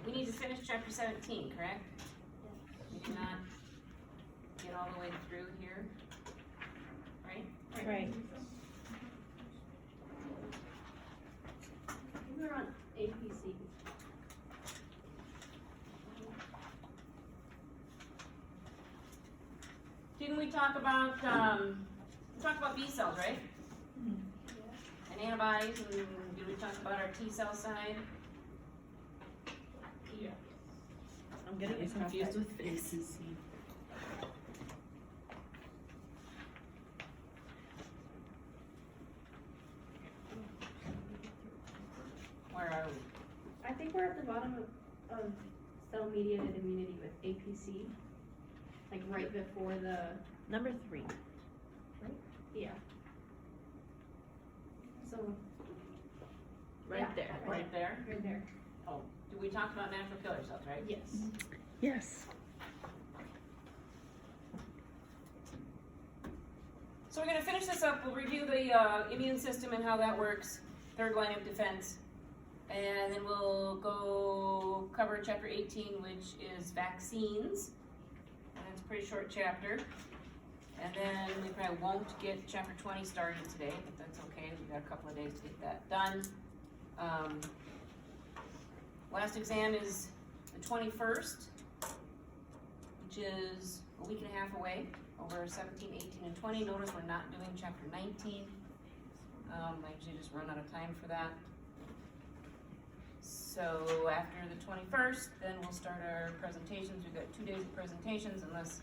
we need to finish chapter 17, correct? We did not get all the way through here, right? Right. We're on APC. Didn't we talk about, B cells, right? And antibodies, and did we talk about our T cell side? Yeah. I'm getting confused with faces. Where are we? I think we're at the bottom of cell-mediated immunity with APC. Like right before the, Number 3. yeah. So, Right Yeah. there. Right there? right there. Oh, we talked about natural killer cells, right? Yes. Yes. So we're gonna finish this up, we'll review the immune system and how that works, third line of defense. And then we'll go cover chapter 18, which is vaccines. And it's a pretty short chapter. And then we probably won't get chapter 20 started today, but that's okay, we've got a couple of days to get that done. Last exam is the 21st, which is a week and a half away, over 17, 18, and 20. Notice we're not doing chapter 19. I usually just run out of time for that. So after the 21st, then we'll start our presentations. We've got 2 days of presentations, unless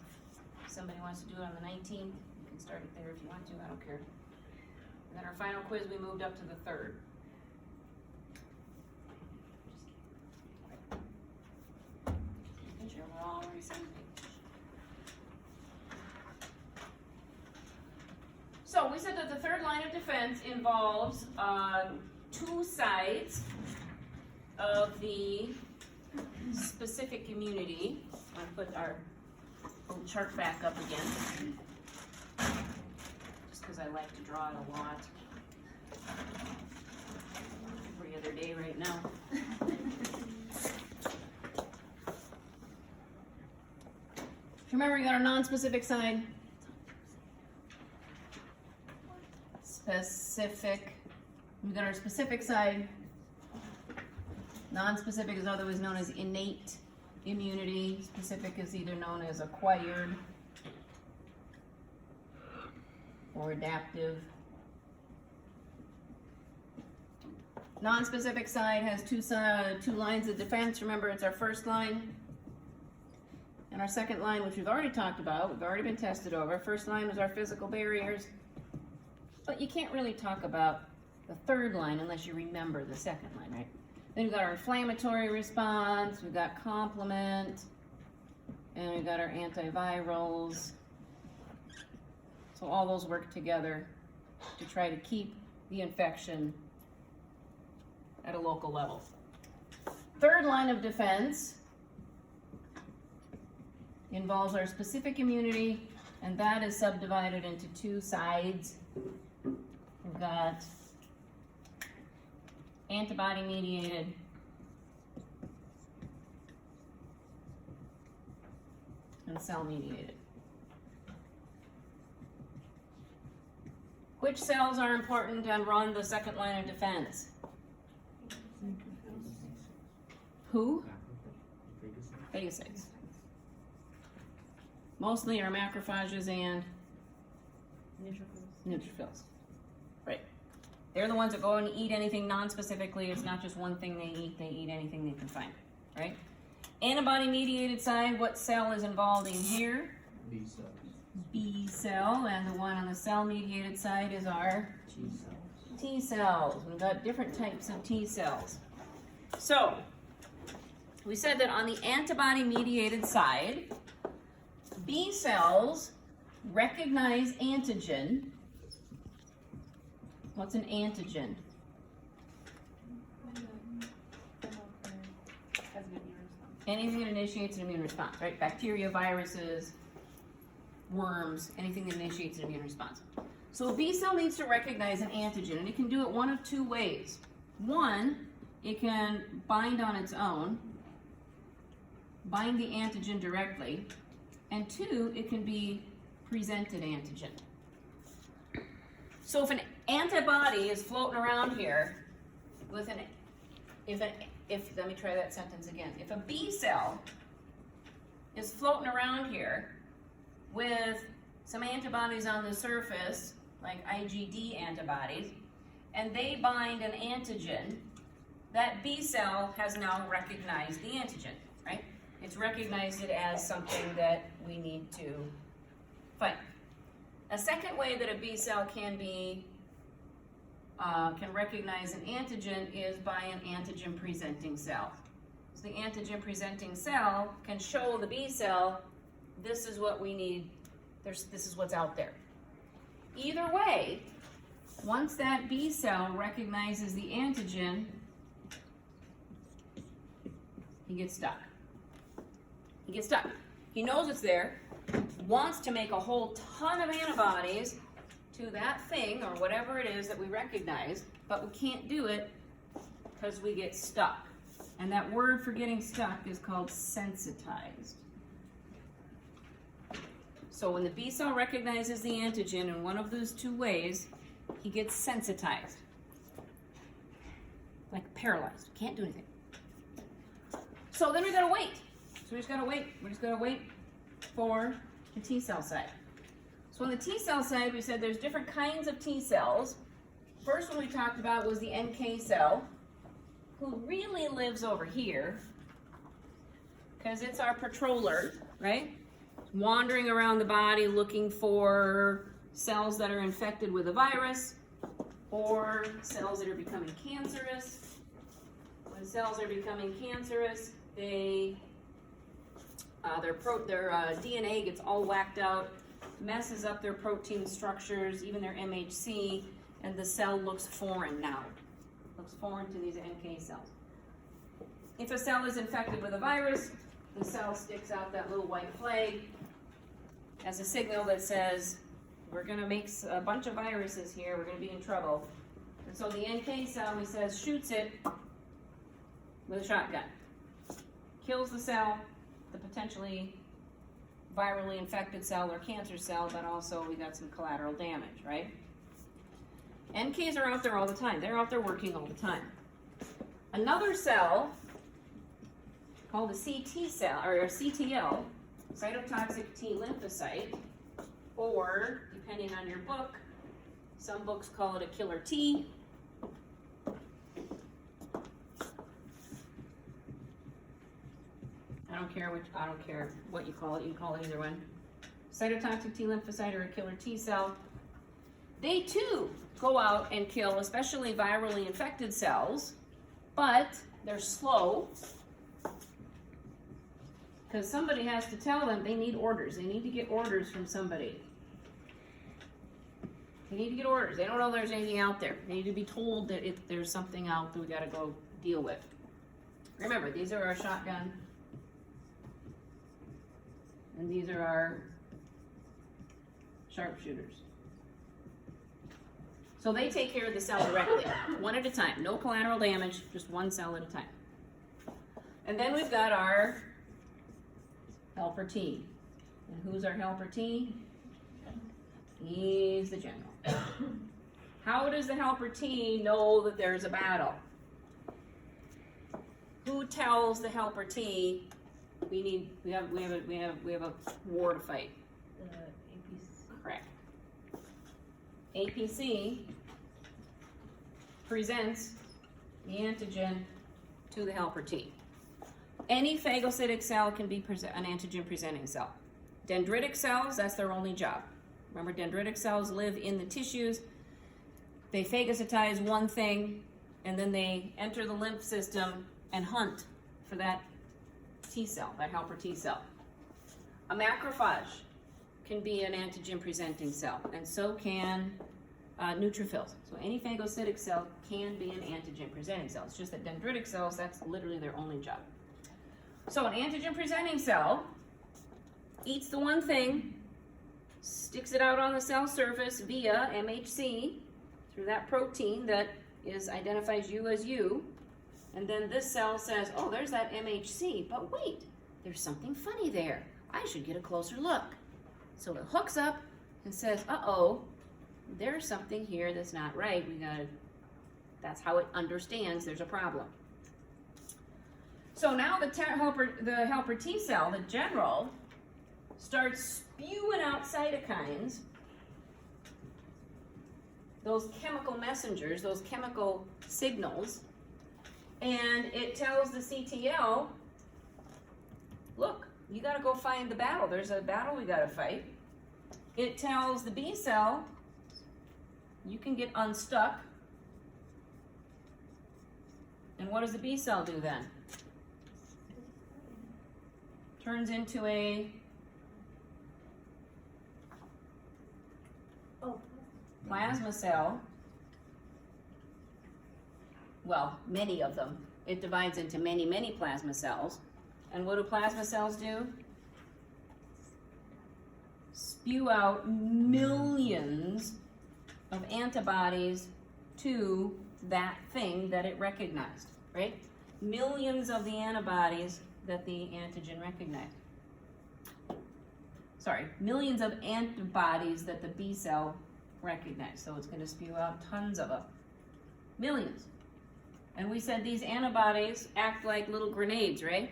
somebody wants to do it on the 19th. You can start it there if you want to, I don't care. And then our final quiz, we moved up to the 3rd. Making sure we're all on the same page. So we said that the third line of defense involves 2 sides of the specific immunity. I'll put our little chart back up again, just because I like to draw it a lot. Every other day right now. Remember, we got our non-specific side. Specific. We got our specific side. Non-specific is otherwise known as innate immunity. Specific is either known as acquired or adaptive. Non-specific side has two lines of defense. Remember, it's our first line and our second line, which we've already talked about. We've already been tested over. First line was our physical barriers. But you can't really talk about the third line unless you remember the second line, right? Then we've got our inflammatory response, we've got complement, and we've got our antivirals. So all those work together to try to keep the infection at a local level. Third line of defense involves our specific immunity, and that is subdivided into 2 sides. We've got antibody mediated and cell mediated. Which cells are important and run the second line of defense? Who? Phagocytes. Mostly are macrophages and neutrophils. Right. They're the ones that go and eat anything non-specifically. It's not just one thing they eat anything they can find, right? Antibody-mediated side, what cell is involved in here? B cells. B cell, and the one on the cell-mediated side is our T cells. T cells. We've got different types of T cells. So, we said that on the antibody-mediated side, B cells recognize antigen. What's an antigen? Anything that initiates an immune response, right? Bacteria, viruses, worms, anything that initiates an immune response. So a B cell needs to recognize an antigen, and it can do it one of 2 ways. One, it can bind on its own bind the antigen directly, and 2, it can be presented antigen. So if an antibody is floating around here with let me try that sentence again. If a B cell is floating around here with some antibodies on the surface, like IgD antibodies, and they bind an antigen, that B cell has now recognized the antigen, right? It's recognized it as something that we need to fight. A second way that a B cell can recognize an antigen is by an antigen presenting cell. So the antigen presenting cell can show the B cell, this is what we need, this is what's out there. Either way, once that B cell recognizes the antigen, he gets stuck. He gets stuck. He knows it's there, wants to make a whole ton of antibodies to that thing or whatever it is that we recognize, but we can't do it because we get stuck. And that word for getting stuck is called sensitized. So when the B cell recognizes the antigen in one of those 2 ways, he gets sensitized. Like paralyzed, can't do anything. So then we gotta wait. So we just gotta wait. We're just gonna wait for the T cell side. So on the T cell side, we said there's different kinds of T cells. First one we talked about was the NK cell, who really lives over here, because it's our patroller, right? Wandering around the body looking for cells that are infected with a virus or cells that are becoming cancerous. When cells are becoming cancerous, their DNA gets all whacked out, messes up their protein structures, even their MHC, and the cell looks foreign now. Looks foreign to these NK cells. If a cell is infected with a virus, the cell sticks out that little white flag as a signal that says, we're going to make a bunch of viruses here, we're going to be in trouble. And so the NK cell, he says, shoots it with a shotgun. Kills the cell, the potentially virally infected cell or cancer cell, but also we got some collateral damage, right? NKs are out there all the time. They're out there working all the time. Another cell called a CT cell, or a CTL, cytotoxic T lymphocyte, or, depending on your book, some books call it a killer T. I don't care what you call it. You can call it either one. Cytotoxic T lymphocyte or a killer T cell. They too go out and kill, especially virally infected cells, but they're slow because somebody has to tell them they need orders. They need to get orders from somebody. They need to get orders. They don't know there's anything out there. They need to be told that if there's something out that we got to go deal with. Remember, these are our shotgun, and these are our sharpshooters. So they take care of the cell directly, one at a time. No collateral damage, just one cell at a time. And then we've got our helper T. And who's our helper T? He's the general. How does the helper T know that there's a battle? Who tells the helper T we have a war to fight? The APC. Correct. APC presents the antigen to the helper T. Any phagocytic cell can be an antigen presenting cell. Dendritic cells, that's their only job. Remember, dendritic cells live in the tissues. They phagocytize one thing, and then they enter the lymph system and hunt for that T cell, that helper T cell. A macrophage can be an antigen presenting cell, and so can neutrophils. So any phagocytic cell can be an antigen presenting cell. It's just that dendritic cells, that's literally their only job. So an antigen presenting cell eats the one thing, sticks it out on the cell surface via MHC through that protein that identifies you as you, and then this cell says, oh, there's that MHC, but wait, there's something funny there. I should get a closer look. So it hooks up and says, uh-oh, there's something here that's not right. That's how it understands there's a problem. So now the helper T cell, the general, starts spewing out cytokines, those chemical messengers, those chemical signals, and it tells the CTL, look, you gotta go find the battle. There's a battle we gotta fight. It tells the B cell, you can get unstuck. And what does the B cell do then? Turns into a plasma cell. Well, many of them. It divides into many, many plasma cells. And what do plasma cells do? Spew out millions of antibodies to that thing that it recognized, right? Millions of the antibodies that the antigen recognized. Sorry, millions of antibodies that the B cell recognized. So it's going to spew out tons of them. Millions. And we said these antibodies act like little grenades, right?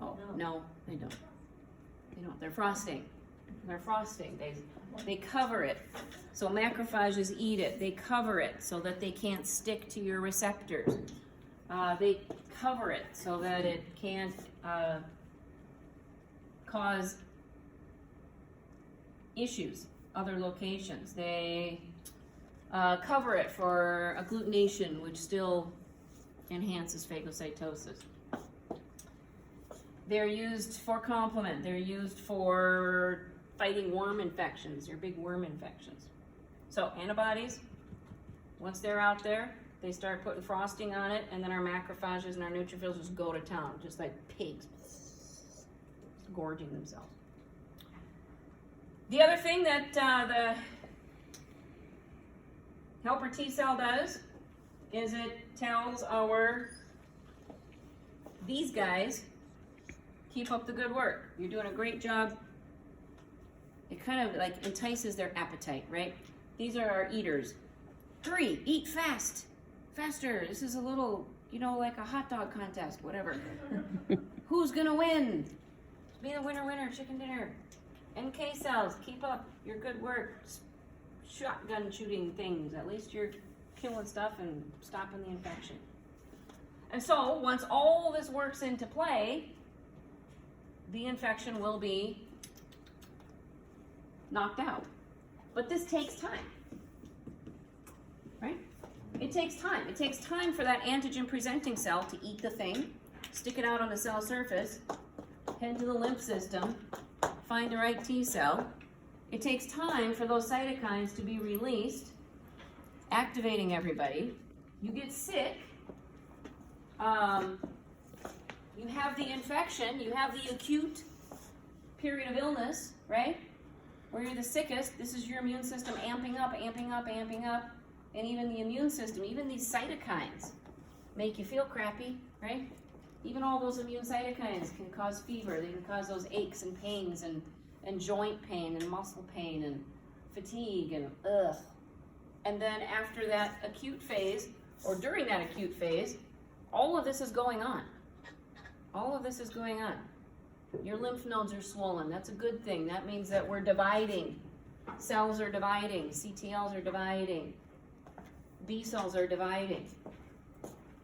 Oh, no, they don't. They don't. They're frosting. They're frosting. They cover it. So macrophages eat it. They cover it so that they can't stick to your receptors. They cover it so that it can't cause issues, other locations. They cover it for agglutination, which still enhances phagocytosis. They're used for complement. They're used for fighting worm infections, your big worm infections. So antibodies, once they're out there, they start putting frosting on it, and then our macrophages and our neutrophils just go to town, just like pigs, gorging themselves. The other thing that the helper T cell does is it tells these guys, keep up the good work. You're doing a great job. It kind of like entices their appetite, right? These are our eaters. Hurry, eat fast, faster. This is a little, like a hot dog contest, whatever. Who's gonna win? Be the winner, chicken dinner. NK cells, keep up your good work. Shotgun shooting things. At least you're killing stuff and stopping the infection. And so once all this works into play, the infection will be knocked out. But this takes time, right? It takes time. It takes time for that antigen presenting cell to eat the thing, stick it out on the cell surface, head to the lymph system, find the right T cell. It takes time for those cytokines to be released, activating everybody. You get sick. You have the infection. You have the acute period of illness, right? Where you're the sickest. This is your immune system amping up. And even the immune system, even these cytokines make you feel crappy, right? Even all those immune cytokines can cause fever. They can cause those aches and pains and joint pain and muscle pain and fatigue and ugh. And then after that acute phase, or during that acute phase, all of this is going on. All of this is going on. Your lymph nodes are swollen. That's a good thing. That means that we're dividing. Cells are dividing. CTLs are dividing. B cells are dividing.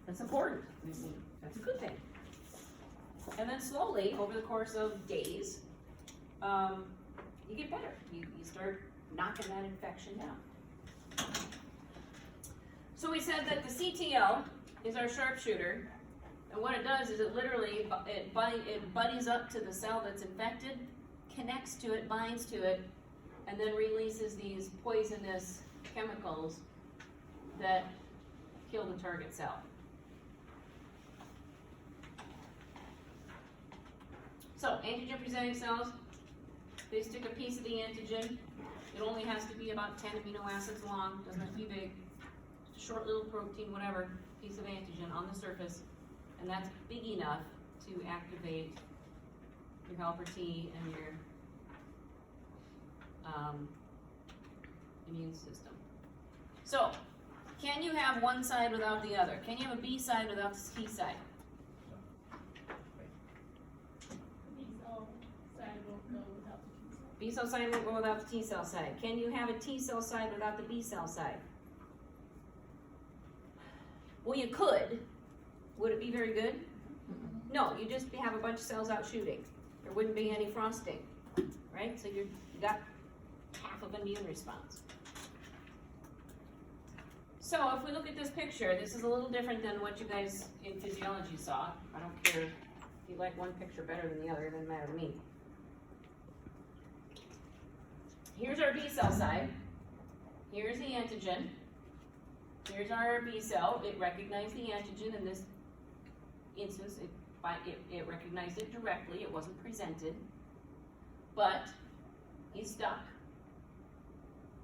That's important. That's a good thing. And then slowly, over the course of days, you get better. You start knocking that infection down. So we said that the CTL is our sharpshooter, and what it does is it literally it buddies up to the cell that's infected, connects to it, binds to it, and then releases these poisonous chemicals that kill the target cell. So antigen presenting cells, they stick a piece of the antigen. It only has to be about 10 amino acids long, doesn't have to be big. Just a short little protein, whatever, piece of antigen on the surface. And that's big enough to activate your helper T and your immune system. So, can you have one side without the other? Can you have a B side without the T side? B cell side won't go without the T cell side. Can you have a T cell side without the B cell side? Well, you could. Would it be very good? No, you just have a bunch of cells out shooting. There wouldn't be any frosting, right? So you got half of an immune response. So if we look at this picture, this is a little different than what you guys in physiology saw. I don't care if you like one picture better than the other, it doesn't matter to me. Here's our B cell side. Here's the antigen. Here's our B cell. It recognized the antigen in this instance. It recognized it directly. It wasn't presented. But he's stuck.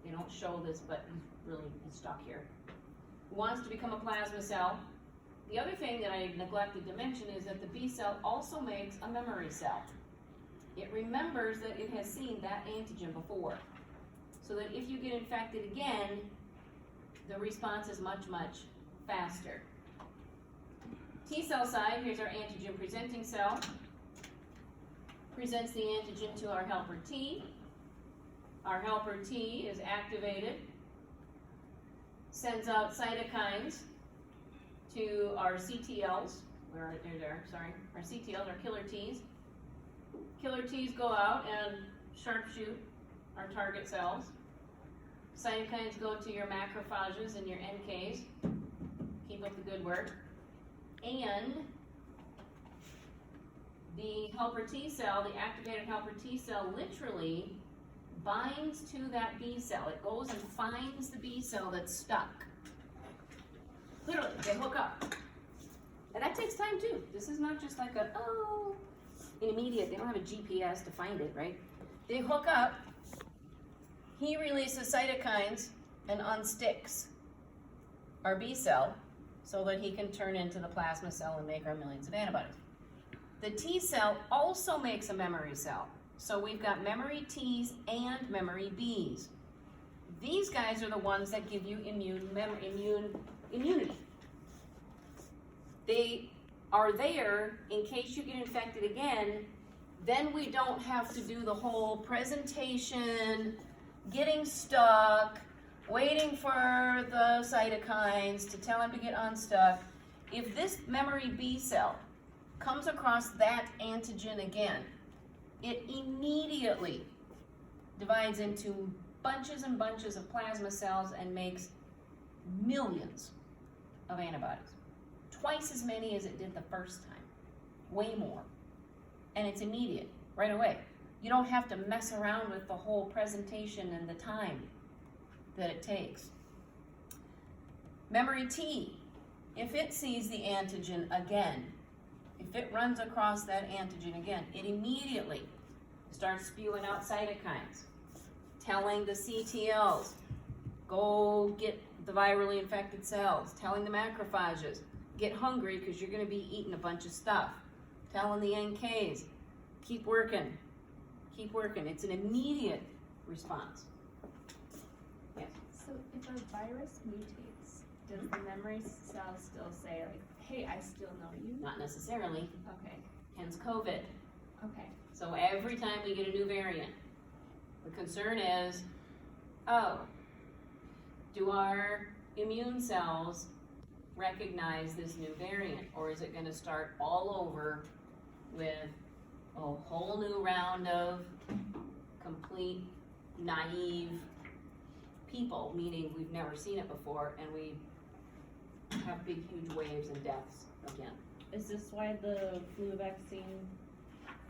They don't show this, but he's stuck here. He wants to become a plasma cell. The other thing that I neglected to mention is that the B cell also makes a memory cell. It remembers that it has seen that antigen before. So that if you get infected again, the response is much, much faster. T cell side, here's our antigen presenting cell. Presents the antigen to our helper T. Our helper T is activated, sends out cytokines to our CTLs, our CTLs, our killer Ts. Killer Ts go out and sharpshoot our target cells. Cytokines go to your macrophages and your NKs. Keep up the good work. And the helper T cell, the activated helper T cell, literally binds to that B cell. It goes and finds the B cell that's stuck. Literally, they hook up. And that takes time too. This is not just like immediate. They don't have a GPS to find it, right? They hook up. He releases cytokines and unsticks our B cell so that he can turn into the plasma cell and make our millions of antibodies. The T cell also makes a memory cell. So we've got memory Ts and memory Bs. These guys are the ones that give you immunity. They are there in case you get infected again. Then we don't have to do the whole presentation, getting stuck, waiting for the cytokines to tell him to get unstuck. If this memory B cell comes across that antigen again, it immediately divides into bunches and bunches of plasma cells and makes millions of antibodies. Twice as many as it did the first time. Way more. And it's immediate, right away. You don't have to mess around with the whole presentation and the time that it takes. Memory T, if it sees the antigen again, if it runs across that antigen again, it immediately starts spewing out cytokines, telling the CTLs, go get the virally infected cells, telling the macrophages, get hungry because you're going to be eating a bunch of stuff, telling the NKs, keep working, keep working. It's an immediate response. Yes? So if a virus mutates, does the memory cell still say, like, hey, I still know you? Not necessarily. Okay. Hence COVID. Okay. So every time we get a new variant, the concern is, do our immune cells recognize this new variant, or is it going to start all over with a whole new round of complete naive people, meaning we've never seen it before, and we have big, huge waves and deaths again. Is this why the flu vaccine,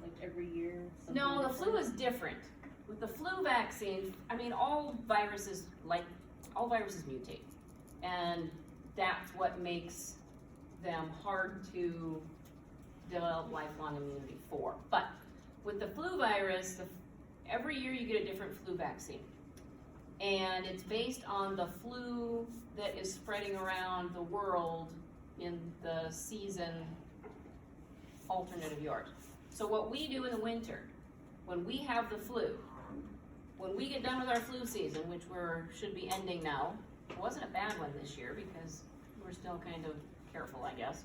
like every year? No, the flu is different. With the flu vaccine, I mean, all viruses mutate, and that's what makes them hard to develop lifelong immunity for. But with the flu virus, every year you get a different flu vaccine. And it's based on the flu that is spreading around the world in the season alternate of yours. So what we do in the winter, when we have the flu, when we get done with our flu season, which should be ending now, it wasn't a bad one this year because we're still kind of careful, I guess.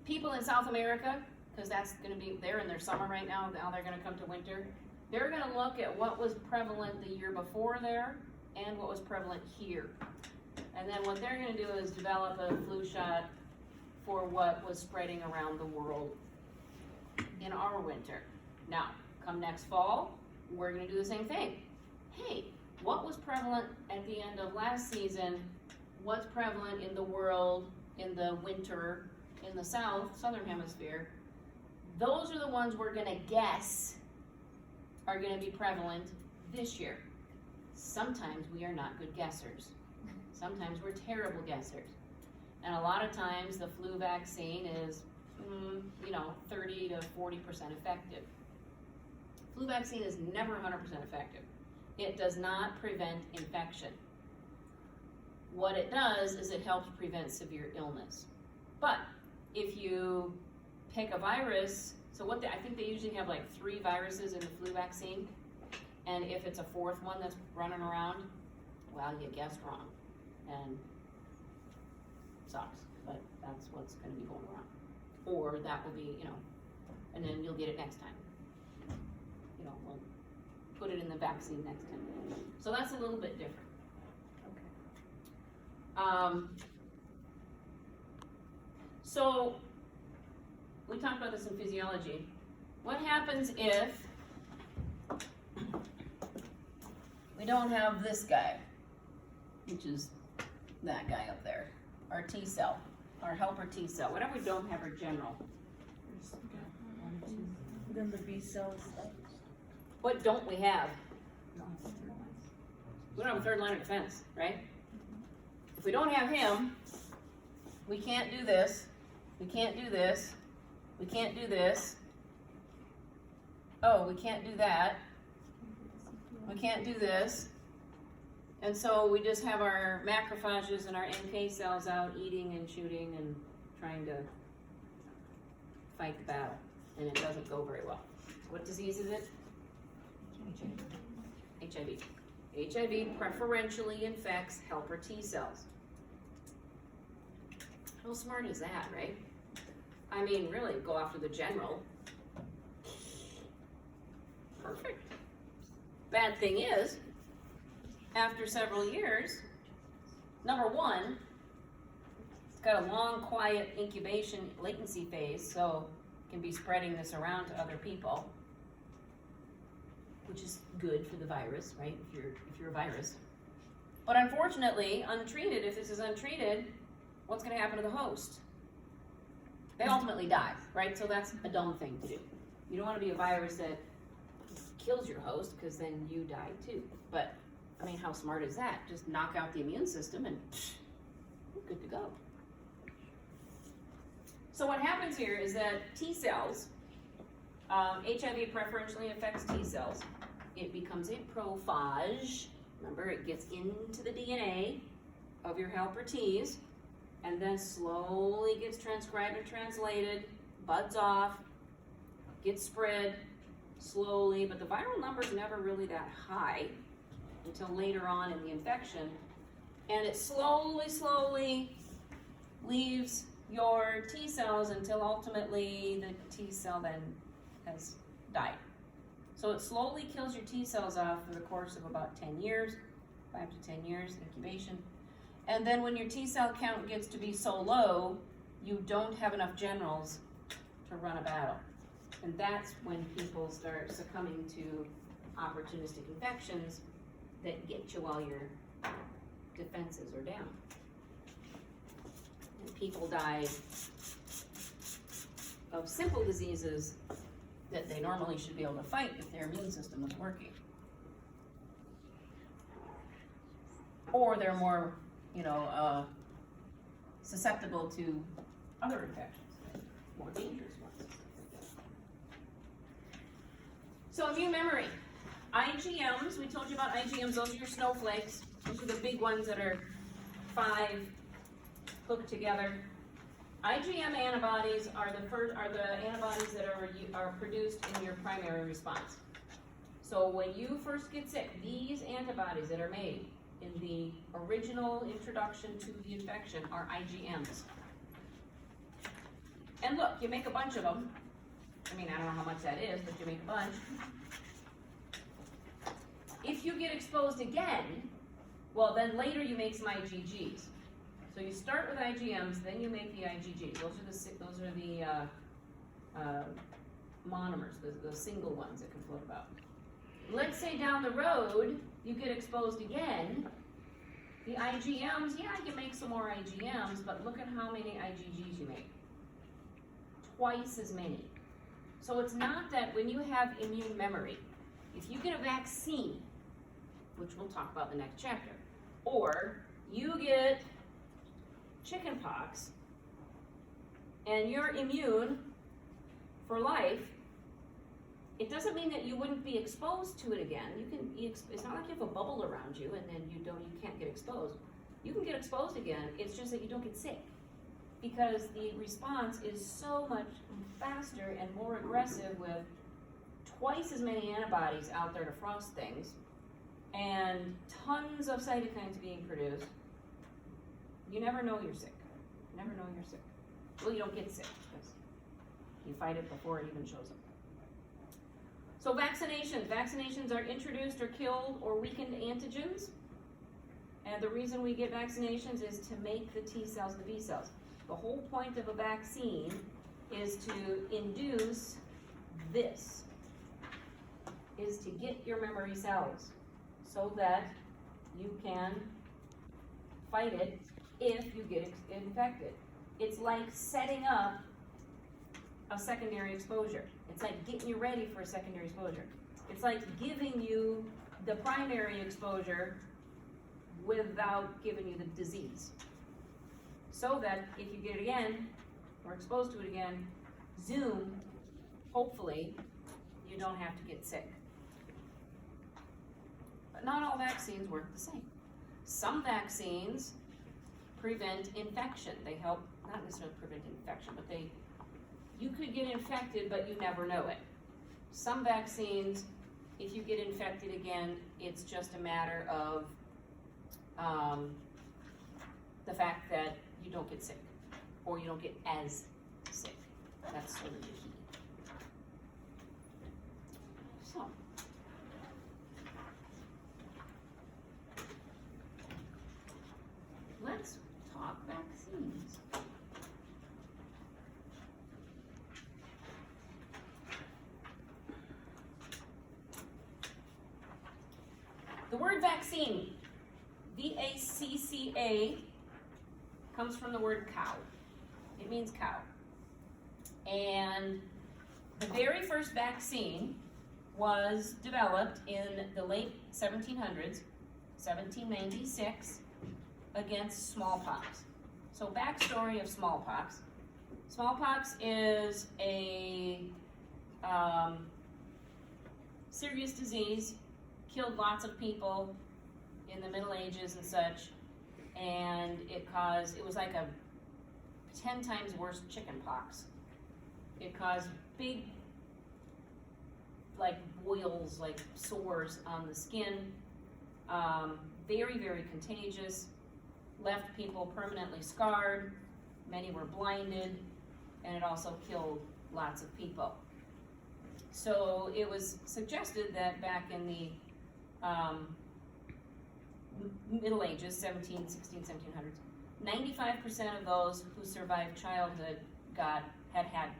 People in South America, because that's going to be, they're in their summer right now they're going to come to winter, they're going to look at what was prevalent the year before there and what was prevalent here. And then what they're going to do is develop a flu shot for what was spreading around the world in our winter. Now, come next fall, we're going to do the same thing. Hey, what was prevalent at the end of last season? What's prevalent in the world in the winter in the southern hemisphere? Those are the ones we're going to guess are going to be prevalent this year. Sometimes we are not good guessers. Sometimes we're terrible guessers. And a lot of times the flu vaccine is, 30 to 40% effective. Flu vaccine is never 100% effective. It does not prevent infection. What it does is it helps prevent severe illness. But if you pick a virus, I think they usually have like 3 viruses in the flu vaccine, and if it's a 4th one that's running around, well, you guessed wrong, and sucks, but that's what's going to be going around. Or that will be, and then you'll get it next time. We'll put it in the vaccine next time. So that's a little bit different. So we talked about this in physiology. What happens if we don't have this guy, which is that guy up there, our T cell, our helper T cell? What if we don't have our general? Then the B cells. What don't we have? We don't have a third line of defense, right? If we don't have him, we can't do this, we can't do this, we can't do this. Oh, we can't do that. We can't do this. And so we just have our macrophages and our NK cells out eating and shooting and trying to fight the battle. And it doesn't go very well. What disease is it? HIV. HIV preferentially infects helper T cells. How smart is that, right? I mean, really, go after the general. Perfect. Bad thing is, after several years, number one, it's got a long, quiet incubation latency phase, so it can be spreading this around to other people, which is good for the virus, right? If you're a virus. But unfortunately, untreated, if this is untreated, what's going to happen to the host? They ultimately die, right? So that's a dumb thing to do. You don't want to be a virus that kills your host, because then you die too. But I mean, how smart is that? Just knock out the immune system and you're good to go. So what happens here is that T cells, HIV preferentially affects T cells. It becomes a prophage. Remember, it gets into the DNA of your helper Ts, and then slowly gets transcribed and translated, buds off, gets spread slowly, but the viral number's never really that high until later on in the infection, and it slowly leaves your T cells until ultimately the T cell then has died. So it slowly kills your T cells off for the course of about 10 years, 5 to 10 years incubation. And then when your T cell count gets to be so low, you don't have enough generals to run a battle. And that's when people start succumbing to opportunistic infections that get you while your defenses are down. And people die of simple diseases that they normally should be able to fight if their immune system was working. Or they're more, susceptible to other infections, more dangerous ones. So immune memory. IgMs, we told you about IgMs, those are your snowflakes. Those are the big ones that are 5 hooked together. IgM antibodies are the antibodies that are produced in your primary response. So when you first get sick, these antibodies that are made in the original introduction to the infection are IgMs. And look, you make a bunch of them. I mean, I don't know how much that is, but you make a bunch. If you get exposed again, well, then later you make some IgGs. So you start with IgMs, then you make the IgGs. Those are the monomers, the single ones that can float about. Let's say down the road you get exposed again. The IgMs, yeah, you make some more IgMs, but look at how many IgGs you make. Twice as many. So it's not that when you have immune memory, if you get a vaccine, which we'll talk about in the next chapter, or you get chickenpox and you're immune for life, it doesn't mean that you wouldn't be exposed to it again. It's not like you have a bubble around you and then you can't get exposed. You can get exposed again, it's just that you don't get sick, because the response is so much faster and more aggressive with twice as many antibodies out there to frost things and tons of cytokines being produced. You never know you're sick. You never know you're sick. Well, you don't get sick because you fight it before it even shows up. So vaccinations. Vaccinations are introduced or killed or weakened antigens. And the reason we get vaccinations is to make the T cells the B cells. The whole point of a vaccine is to induce this, is to get your memory cells so that you can fight it if you get infected. It's like setting up a secondary exposure. It's like getting you ready for a secondary exposure. It's like giving you the primary exposure without giving you the disease. So that if you get it again, or exposed to it again, zoom, hopefully, you don't have to get sick. But not all vaccines work the same. Some vaccines prevent infection. They help, not necessarily prevent infection, but you could get infected, but you never know it. Some vaccines, if you get infected again, it's just a matter of the fact that you don't get sick, or you don't get as sick. That's sort of the key. So, let's talk vaccines. The word vaccine, V-A-C-C-A, comes from the word cow. It means cow. And the very first vaccine was developed in the late 1700s, 1796, against smallpox. So backstory of smallpox. Smallpox is a serious disease, killed lots of people in the Middle Ages and such, and it was like a 10 times worse chickenpox. It caused big, like boils, like sores on the skin, very, very contagious, left people permanently scarred, many were blinded, and it also killed lots of people. So it was suggested that back in the Middle Ages, 1700s, 95% of those who survived childhood had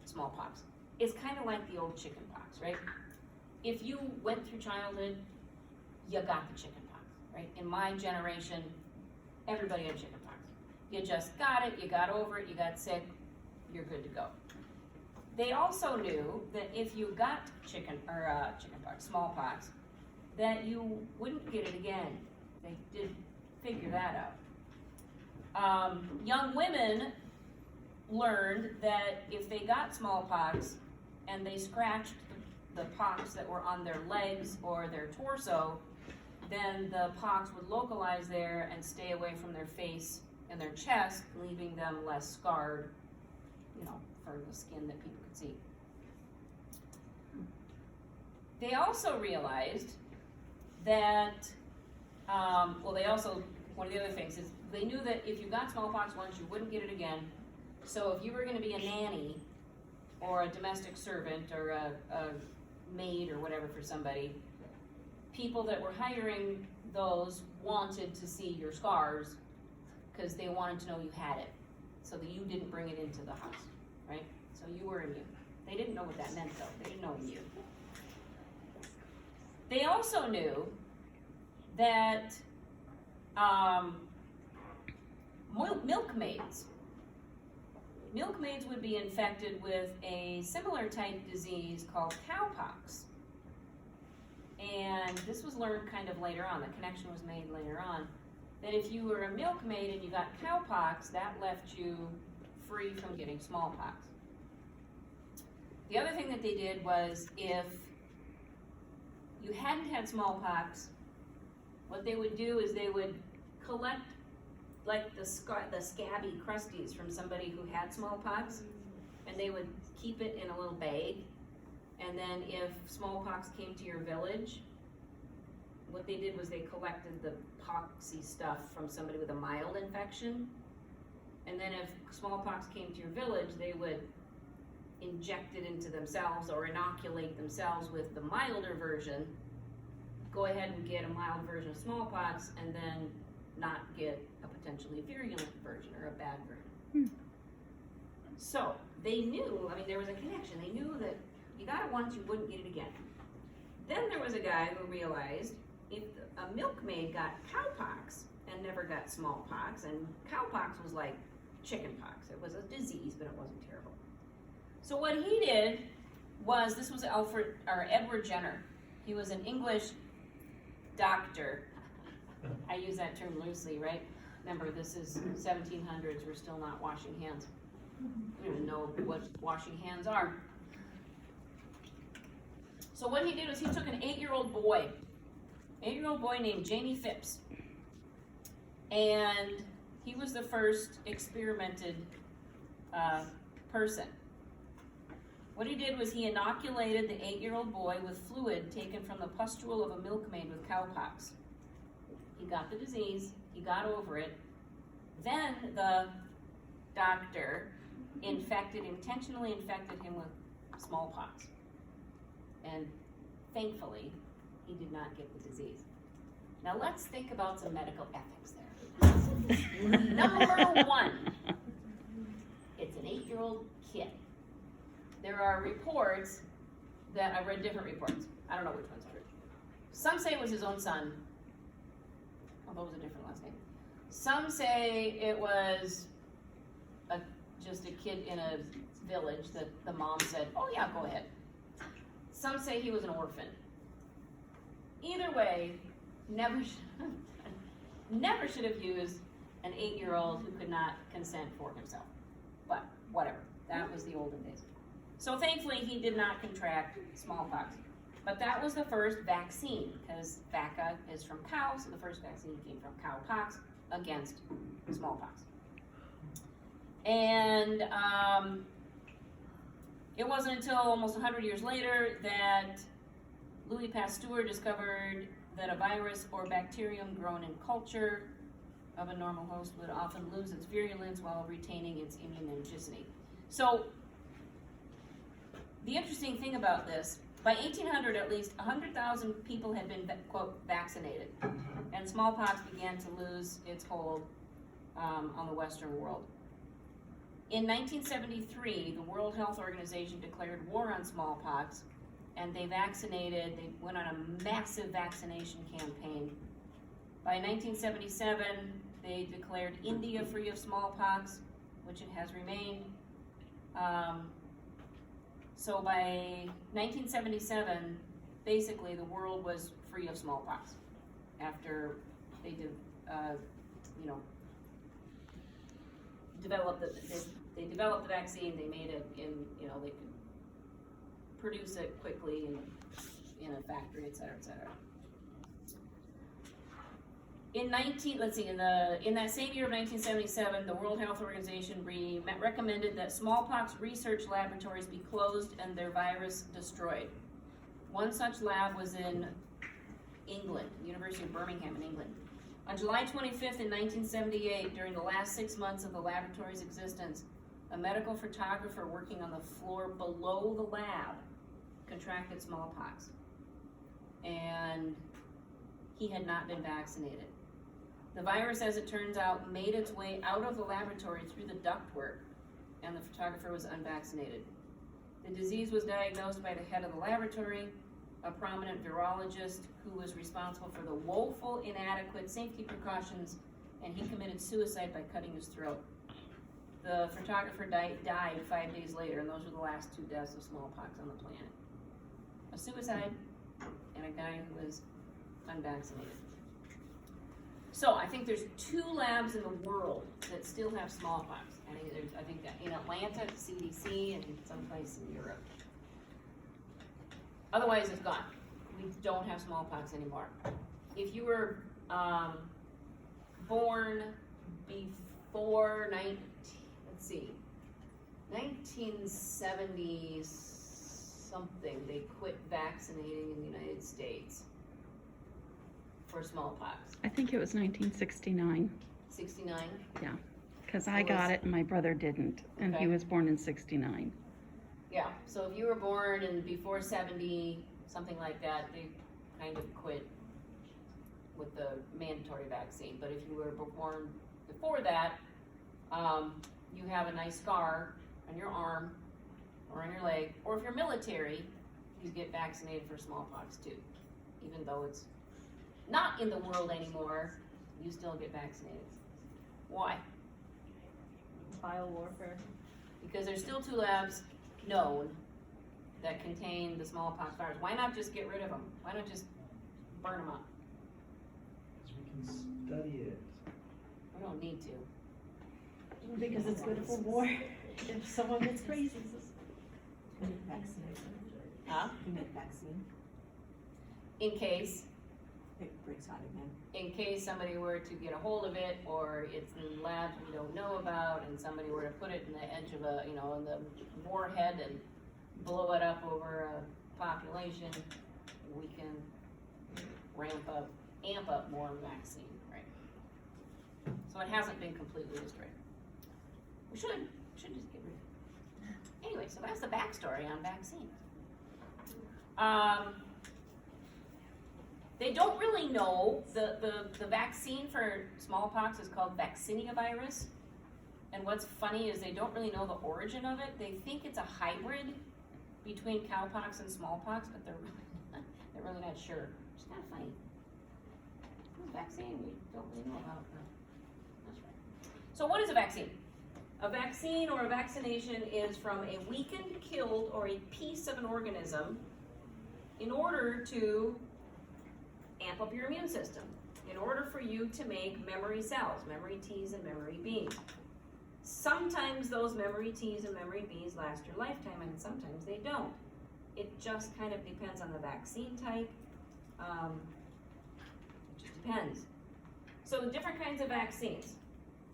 smallpox. It's kind of like the old chickenpox, right? If you went through childhood, you got the chickenpox, right? In my generation, everybody had chickenpox. You just got it, you got over it, you got sick, you're good to go. They also knew that if you got smallpox, that you wouldn't get it again. They did figure that out. Young women learned that if they got smallpox and they scratched the pox that were on their legs or their torso, then the pox would localize there and stay away from their face and their chest, leaving them less scarred, for the skin that people could see. They also realized that, one of the other things is they knew that if you got smallpox once, you wouldn't get it again. So if you were going to be a nanny or a domestic servant or a maid or whatever for somebody, people that were hiring those wanted to see your scars because they wanted to know you had it so that you didn't bring it into the house, right? So you were immune. They didn't know what that meant though. They didn't know immune. They also knew that milkmaids would be infected with a similar type disease called cowpox. And this was learned kind of later on, the connection was made later on, that if you were a milkmaid and you got cowpox, that left you free from getting smallpox. The other thing that they did was if you hadn't had smallpox, what they would do is they would collect like the scabby crusties from somebody who had smallpox, and they would keep it in a little bag. And then if smallpox came to your village, what they did was they collected the poxy stuff from somebody with a mild infection. And then if smallpox came to your village, they would inject it into themselves or inoculate themselves with the milder version, go ahead and get a mild version of smallpox, and then not get a potentially virulent version or a bad version. So they knew, there was a connection. They knew that you got it once, you wouldn't get it again. Then there was a guy who realized if a milkmaid got cowpox and never got smallpox, and cowpox was like chickenpox. It was a disease, but it wasn't terrible. So what he did was, this was Edward Jenner. He was an English doctor. I use that term loosely, right? Remember, this is 1700s. We're still not washing hands. We don't even know what washing hands are. So what he did was he took an 8-year-old boy named Jamie Phipps, and he was the first experimented person. What he did was he inoculated the 8-year-old boy with fluid taken from the pustule of a milkmaid with cowpox. He got the disease, he got over it. Then the doctor intentionally infected him with smallpox. And thankfully, he did not get the disease. Now let's think about some medical ethics there. Number one, it's an 8-year-old kid. There are reports that, I've read different reports. I don't know which one's true. Some say it was his own son, although it was a different last name. Some say it was just a kid in a village that the mom said, oh yeah, go ahead. Some say he was an orphan. Either way, never should have used an 8-year-old who could not consent for himself. But whatever, that was the olden days. So thankfully he did not contract smallpox. But that was the first vaccine, because vacca is from cow, so the first vaccine came from cowpox against smallpox. And it wasn't until almost 100 years later that Louis Pasteur discovered that a virus or bacterium grown in culture of a normal host would often lose its virulence while retaining its immunogenicity. So the interesting thing about this, by 1800 at least 100,000 people had been, quote, vaccinated, and smallpox began to lose its hold on the Western world. In 1973, the World Health Organization declared war on smallpox, and they went on a massive vaccination campaign. By 1977, they declared India free of smallpox, which it has remained. So by 1977, basically the world was free of smallpox after they developed the vaccine. They made it they could produce it quickly in a factory, et cetera, et cetera. in that same year of 1977, the World Health Organization recommended that smallpox research laboratories be closed and their virus destroyed. One such lab was in England, University of Birmingham in England. On July 25th in 1978, during the last 6 months of the laboratory's existence, a medical photographer working on the floor below the lab contracted smallpox. And he had not been vaccinated. The virus, as it turns out, made its way out of the laboratory through the ductwork, and the photographer was unvaccinated. The disease was diagnosed by the head of the laboratory, a prominent virologist who was responsible for the woeful inadequate safety precautions, and he committed suicide by cutting his throat. The photographer died 5 days later, and those were the last 2 deaths of smallpox on the planet. A suicide and a guy who was unvaccinated. So I think there's 2 labs in the world that still have smallpox. I think that in Atlanta, the CDC, and someplace in Europe. Otherwise, it's gone. We don't have smallpox anymore. If you were born before 1970 something, they quit vaccinating in the United States for smallpox. I think it was 1969. 69? Yeah, because I got it and my brother didn't, and he Okay. was born in 69. Yeah, so if you were born in before 70, something like that, they kind of quit with the mandatory vaccine. But if you were born before that, you have a nice scar on your arm or on your leg, or if you're military, you get vaccinated for smallpox too. Even though it's not in the world anymore, you still get vaccinated. Why? Biowarfare. Because there's still 2 labs known that contain the smallpox virus. Why not just get rid of them? Why not just burn them up? Because we can study it. We don't need to. Because it's good for war. If someone gets crazy. Vaccination. Huh? You meant vaccine. In case It breaks out again. in case somebody were to get a hold of it, or it's in labs we don't know about, and somebody were to put it in the edge of in the warhead and blow it up over a population, we can amp up more vaccine, right? So it hasn't been completely destroyed. We should just get rid of it. Anyway, so that's the backstory on vaccines. They don't really know, the vaccine for smallpox is called vaccinia virus. And what's funny is they don't really know the origin of it. They think it's a hybrid between cowpox and smallpox, but they're really not sure. It's kind of funny. This vaccine we don't really know about. That's right. So what is a vaccine? A vaccine or a vaccination is from a weakened, killed, or a piece of an organism in order to amp up your immune system, in order for you to make memory cells, memory T's and memory B's. Sometimes those memory T's and memory B's last your lifetime, and sometimes they don't. It just kind of depends on the vaccine type. It just depends. So the different kinds of vaccines.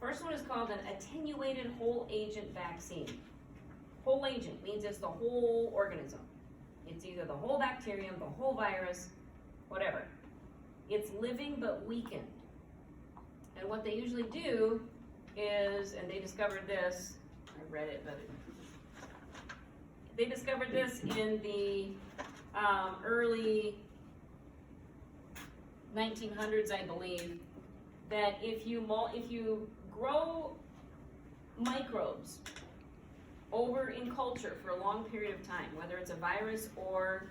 First one is called an attenuated whole agent vaccine. Whole agent means it's the whole organism. It's either the whole bacterium, the whole virus, whatever. It's living but weakened. And what they usually do is, and they discovered this, I read it, but they discovered this in the early 1900s, I believe, that if you grow microbes over in culture for a long period of time, whether it's a virus or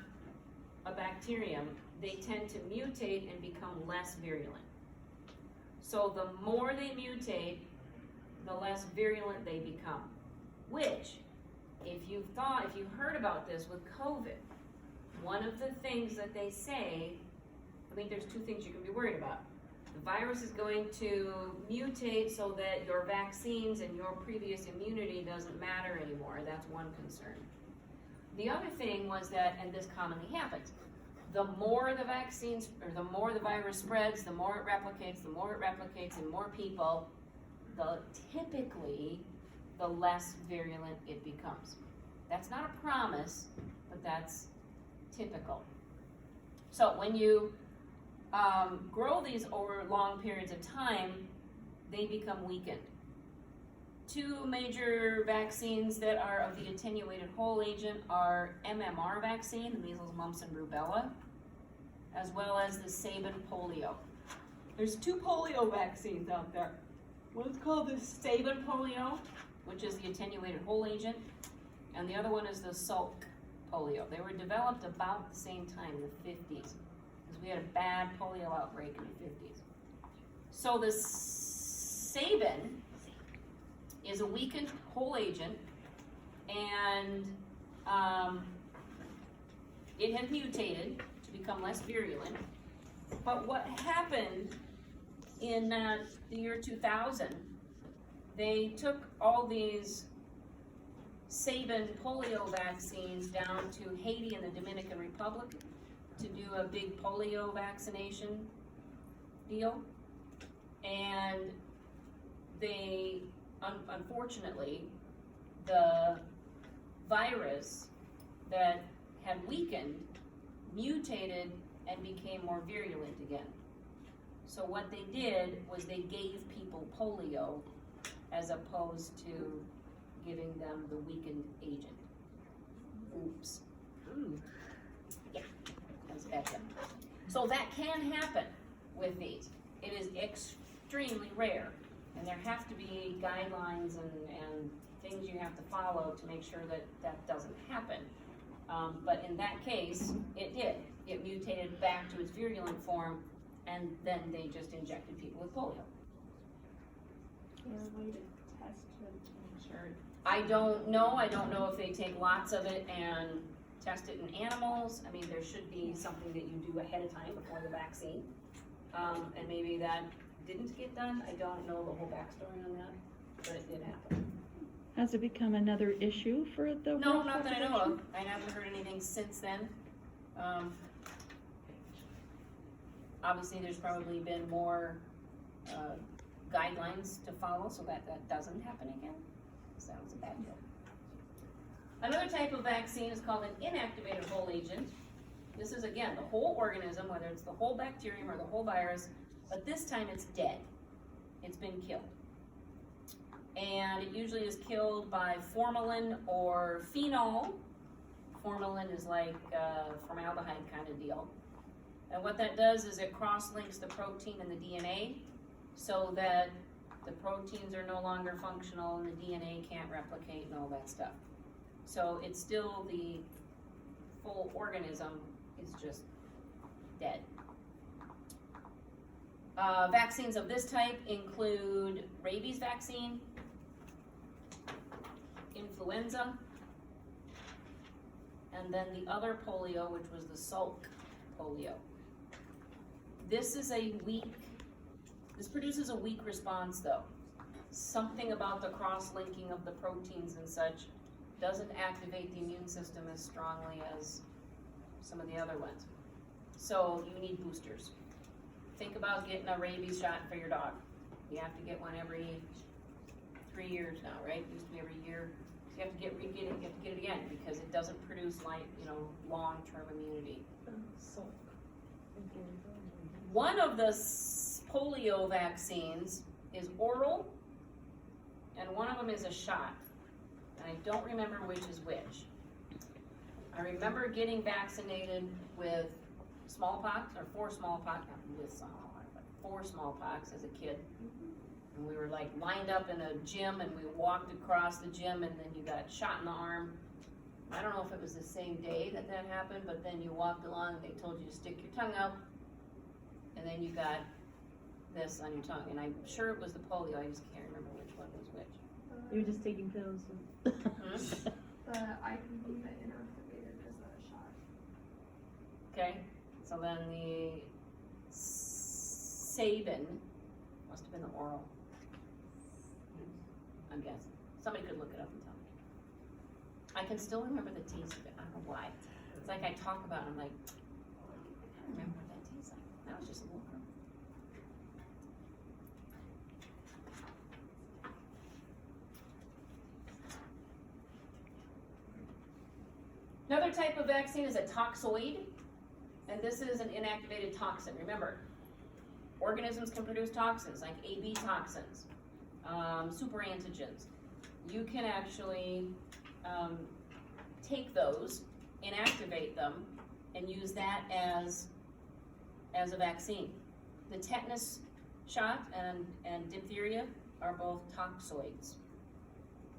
a bacterium, they tend to mutate and become less virulent. So the more they mutate, the less virulent they become. Which, if you've heard about this with COVID, one of the things that they say, I think there's 2 things you can be worried about. The virus is going to mutate so that your vaccines and your previous immunity doesn't matter anymore. That's one concern. The other thing was that, and this commonly happens, the more the vaccines, or the more the virus spreads, the more it replicates in more people, typically, the less virulent it becomes. That's not a promise, but that's typical. So when you grow these over long periods of time, they become weakened. Two major vaccines that are of the attenuated whole agent are MMR vaccine, the measles, mumps, and rubella, as well as the Sabin polio. There's two polio vaccines out there. One's called the Sabin polio, which is the attenuated whole agent, and the other one is the Salk polio. They were developed about the same time, in the 50s, because we had a bad polio outbreak in the 50s. So the Sabin is a weakened whole agent, and it had mutated to become less virulent. But what happened in the year 2000, they took all these Sabin polio vaccines down to Haiti and the Dominican Republic to do a big polio vaccination deal. And they, unfortunately, the virus that had weakened mutated and became more virulent again. So what they did was they gave people polio as opposed to giving them the weakened agent. Oops. Yeah, that's bad. So that can happen with these. It is extremely rare, and there have to be guidelines and things you have to follow to make sure that that doesn't happen. But in that case, it did. It mutated back to its virulent form, and then they just injected people with polio. Is there a way to test to make sure? I don't know. I don't know if they take lots of it and test it in animals. I mean, there should be something that you do ahead of time before the vaccine. And maybe that didn't get done. I don't know the whole backstory on that, but it did happen. Has it become another issue for the No, world not that I know population? of. I haven't heard anything since then. Obviously, there's probably been more guidelines to follow so that that doesn't happen again. Sounds a bad deal. Another type of vaccine is called an inactivated whole agent. This is, again, the whole organism, whether it's the whole bacterium or the whole virus, but this time it's dead. It's been killed. And it usually is killed by formalin or phenol. Formalin is like formaldehyde kind of deal. And what that does is it cross-links the protein and the DNA so that the proteins are no longer functional and the DNA can't replicate and all that stuff. So it's still the full organism, it's just dead. Vaccines of this type include rabies vaccine, influenza, and then the other polio, which was the Salk polio. This produces a weak response though. Something about the cross-linking of the proteins and such doesn't activate the immune system as strongly as some of the other ones. So you need boosters. Think about getting a rabies shot for your dog. You have to get one every 3 years now, right? It used to be every year. You have to get it again because it doesn't produce long-term immunity. One of the polio vaccines is oral, and one of them is a shot. And I don't remember which is which. I remember getting vaccinated with smallpox, or for smallpox, not with smallpox, but for smallpox as a kid. And we were like lined up in a gym and we walked across the gym and then you got shot in the arm. I don't know if it was the same day that that happened, but then you walked along and they told you to stick your tongue out and then you got this on your tongue. And I'm sure it was the polio, I just can't remember which one was which. You're just taking pills. The IPV, the inactivated, is a shot. Okay, so then the Sabin must have been the oral. I'm guessing. Somebody could look it up and tell me. I can still remember the taste of it. I don't know why. It's like I talk about it, I'm like, don't remember what that tastes like. That was just a little. Another type of vaccine is a toxoid, and this is an inactivated toxin. Remember, organisms can produce toxins like AB toxins, super antigens. You can actually take those, inactivate them, and use that as a vaccine. The tetanus shot and diphtheria are both toxoids.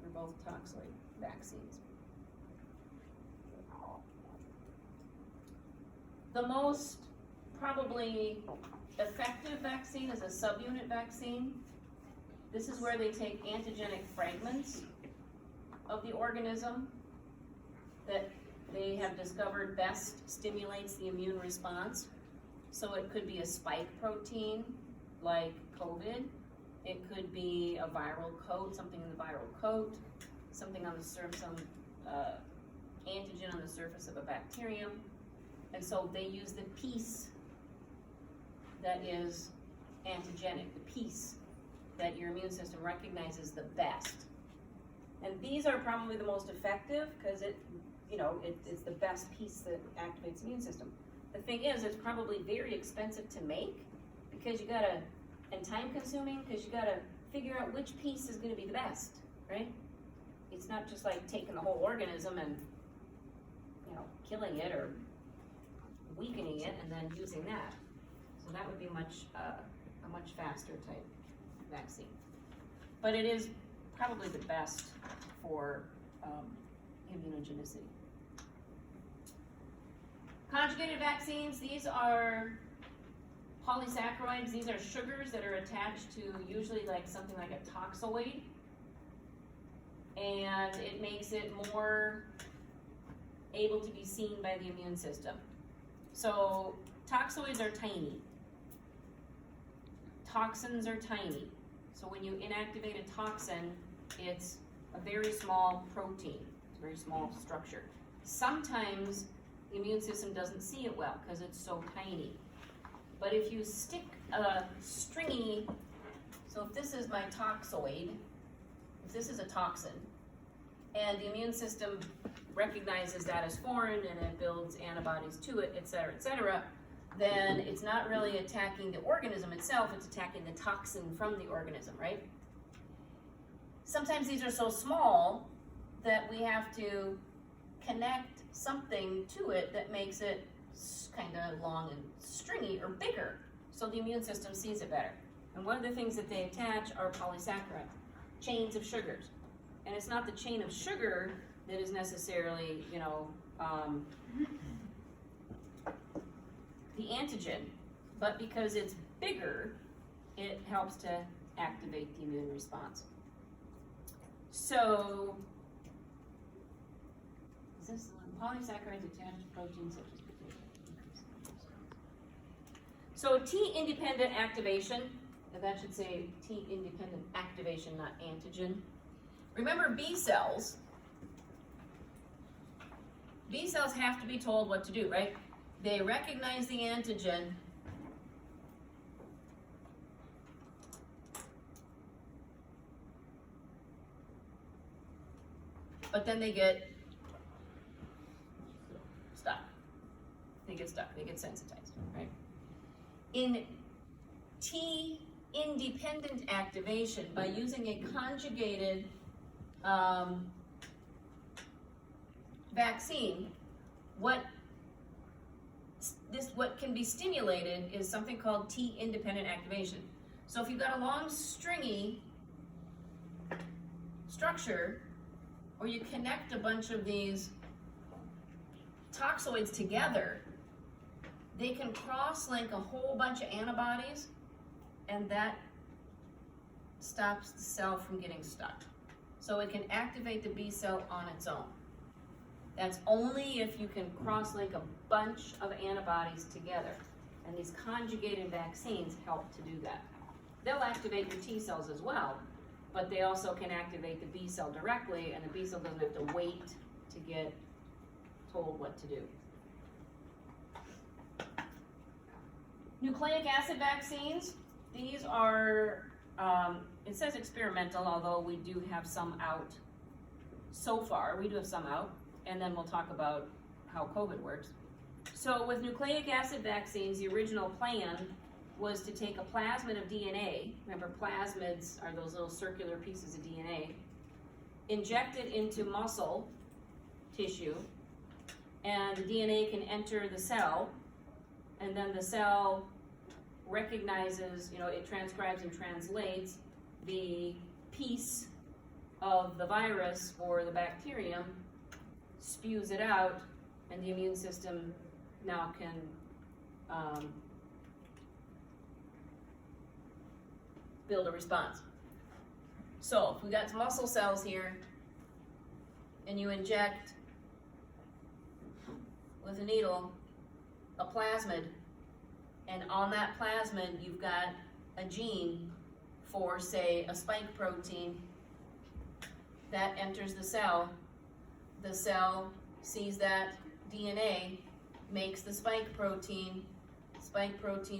They're both toxoid vaccines. The most probably effective vaccine is a subunit vaccine. This is where they take antigenic fragments of the organism that they have discovered best stimulates the immune response. So it could be a spike protein like COVID. It could be a viral coat, something in the viral coat, something on the surface, some antigen on the surface of a bacterium. And so they use the piece that is antigenic, the piece that your immune system recognizes the best. And these are probably the most effective because it's the best piece that activates the immune system. The thing is, it's probably very expensive to make because and time consuming because you gotta figure out which piece is gonna be the best, right? It's not just like taking the whole organism and, killing it or weakening it and then using that. So that would be a much faster type vaccine. But it is probably the best for immunogenicity. Conjugated vaccines, these are polysaccharides. These are sugars that are attached to usually like something like a toxoid. And it makes it more able to be seen by the immune system. So toxoids are tiny. Toxins are tiny. So when you inactivate a toxin, it's a very small protein. It's a very small structure. Sometimes the immune system doesn't see it well because it's so tiny. But if you stick a stringy, so if this is my toxoid, if this is a toxin, and the immune system recognizes that as foreign and it builds antibodies to it, et cetera, then it's not really attacking the organism itself, it's attacking the toxin from the organism, right? Sometimes these are so small that we have to connect something to it that makes it kind of long and stringy or bigger so the immune system sees it better. And one of the things that they attach are polysaccharides, chains of sugars. And it's not the chain of sugar that is necessarily, the antigen, but because it's bigger, it helps to activate the immune response. So, is this polysaccharides attached to proteins such as potato? So T-independent activation, and that should say T-independent activation, not antigen. Remember B cells have to be told what to do, right? They recognize the antigen but then they get stuck. They get stuck, they get sensitized, right? In T-independent activation, by using a conjugated vaccine, what can be stimulated is something called T-independent activation. So if you've got a long stringy structure, or you connect a bunch of these toxoids together, they can cross-link a whole bunch of antibodies, and that stops the cell from getting stuck. So it can activate the B cell on its own. That's only if you can cross-link a bunch of antibodies together. And these conjugated vaccines help to do that. They'll activate your T cells as well, but they also can activate the B cell directly, and the B cell doesn't have to wait to get told what to do. Nucleic acid vaccines, these are, it says experimental, although we do have some out. So far, we do have some out, and then we'll talk about how COVID works. So with nucleic acid vaccines, the original plan was to take a plasmid of DNA, remember plasmids are those little circular pieces of DNA, inject it into muscle tissue, and the DNA can enter the cell, and then the cell recognizes, it transcribes and translates the piece of the virus or the bacterium, spews it out, and the immune system now can build a response. So if we got some muscle cells here, and you inject with a needle a plasmid, and on that plasmid you've got a gene for, say, a spike protein that enters the cell sees that DNA, makes the spike protein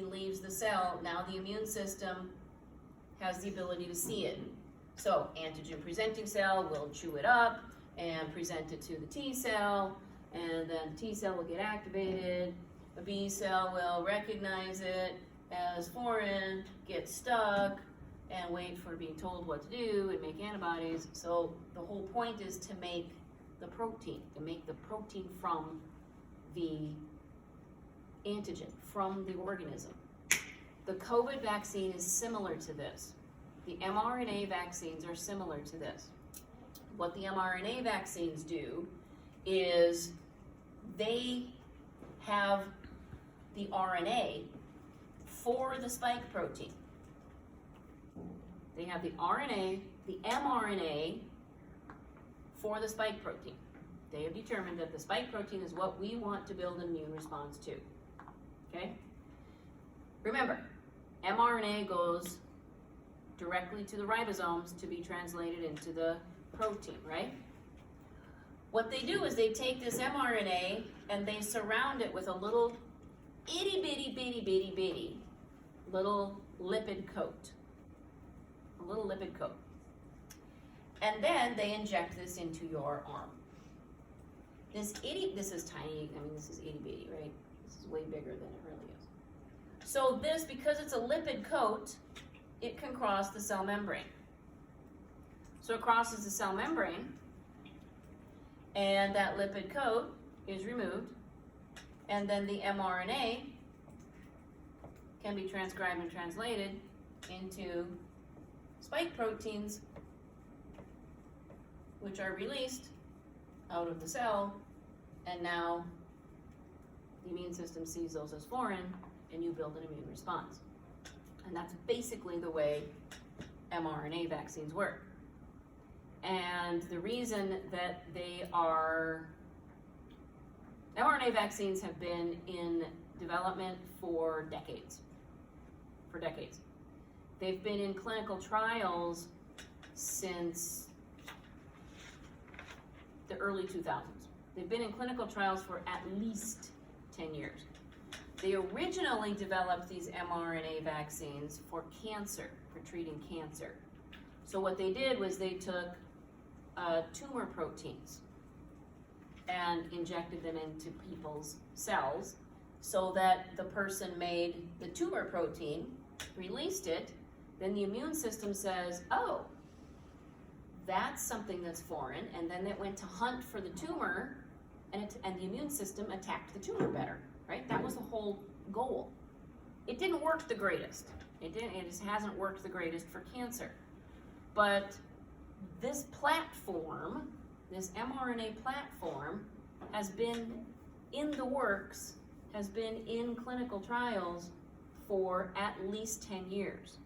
leaves the cell, now the immune system has the ability to see it. So antigen presenting cell will chew it up and present it to the T cell, and then T cell will get activated, the B cell will recognize it as foreign, get stuck, and wait for being told what to do and make antibodies. So the whole point is to make the protein, from the antigen, from the organism. The COVID vaccine is similar to this. The mRNA vaccines are similar to this. What the mRNA vaccines do is they have the RNA for the spike protein. They have the RNA, the mRNA for the spike protein. They have determined that the spike protein is what we want to build an immune response to. Okay? Remember, mRNA goes directly to the ribosomes to be translated into the protein, right? What they do is they take this mRNA and they surround it with a little itty bitty little lipid coat. A little lipid coat. And then they inject this into your arm. This is tiny, this is itty bitty, right? This is way bigger than it really is. So this, because it's a lipid coat, it can cross the cell membrane. So it crosses the cell membrane, and that lipid coat is removed, and then the mRNA can be transcribed and translated into spike proteins, which are released out of the cell, and now the immune system sees those as foreign, and you build an immune response. And that's basically the way mRNA vaccines work. And the reason that mRNA vaccines have been in development for decades. They've been in clinical trials since the early 2000s. They've been in clinical trials for at least 10 years. They originally developed these mRNA vaccines for cancer, for treating cancer. So what they did was they took tumor proteins and injected them into people's cells so that the person made the tumor protein, released it, then the immune system says, oh, that's something that's foreign, and then it went to hunt for the tumor, and the immune system attacked the tumor better, right? That was the whole goal. It didn't work the greatest. It just hasn't worked the greatest for cancer. But this platform, this mRNA platform, has been in the works, has been in clinical trials for at least 10 years.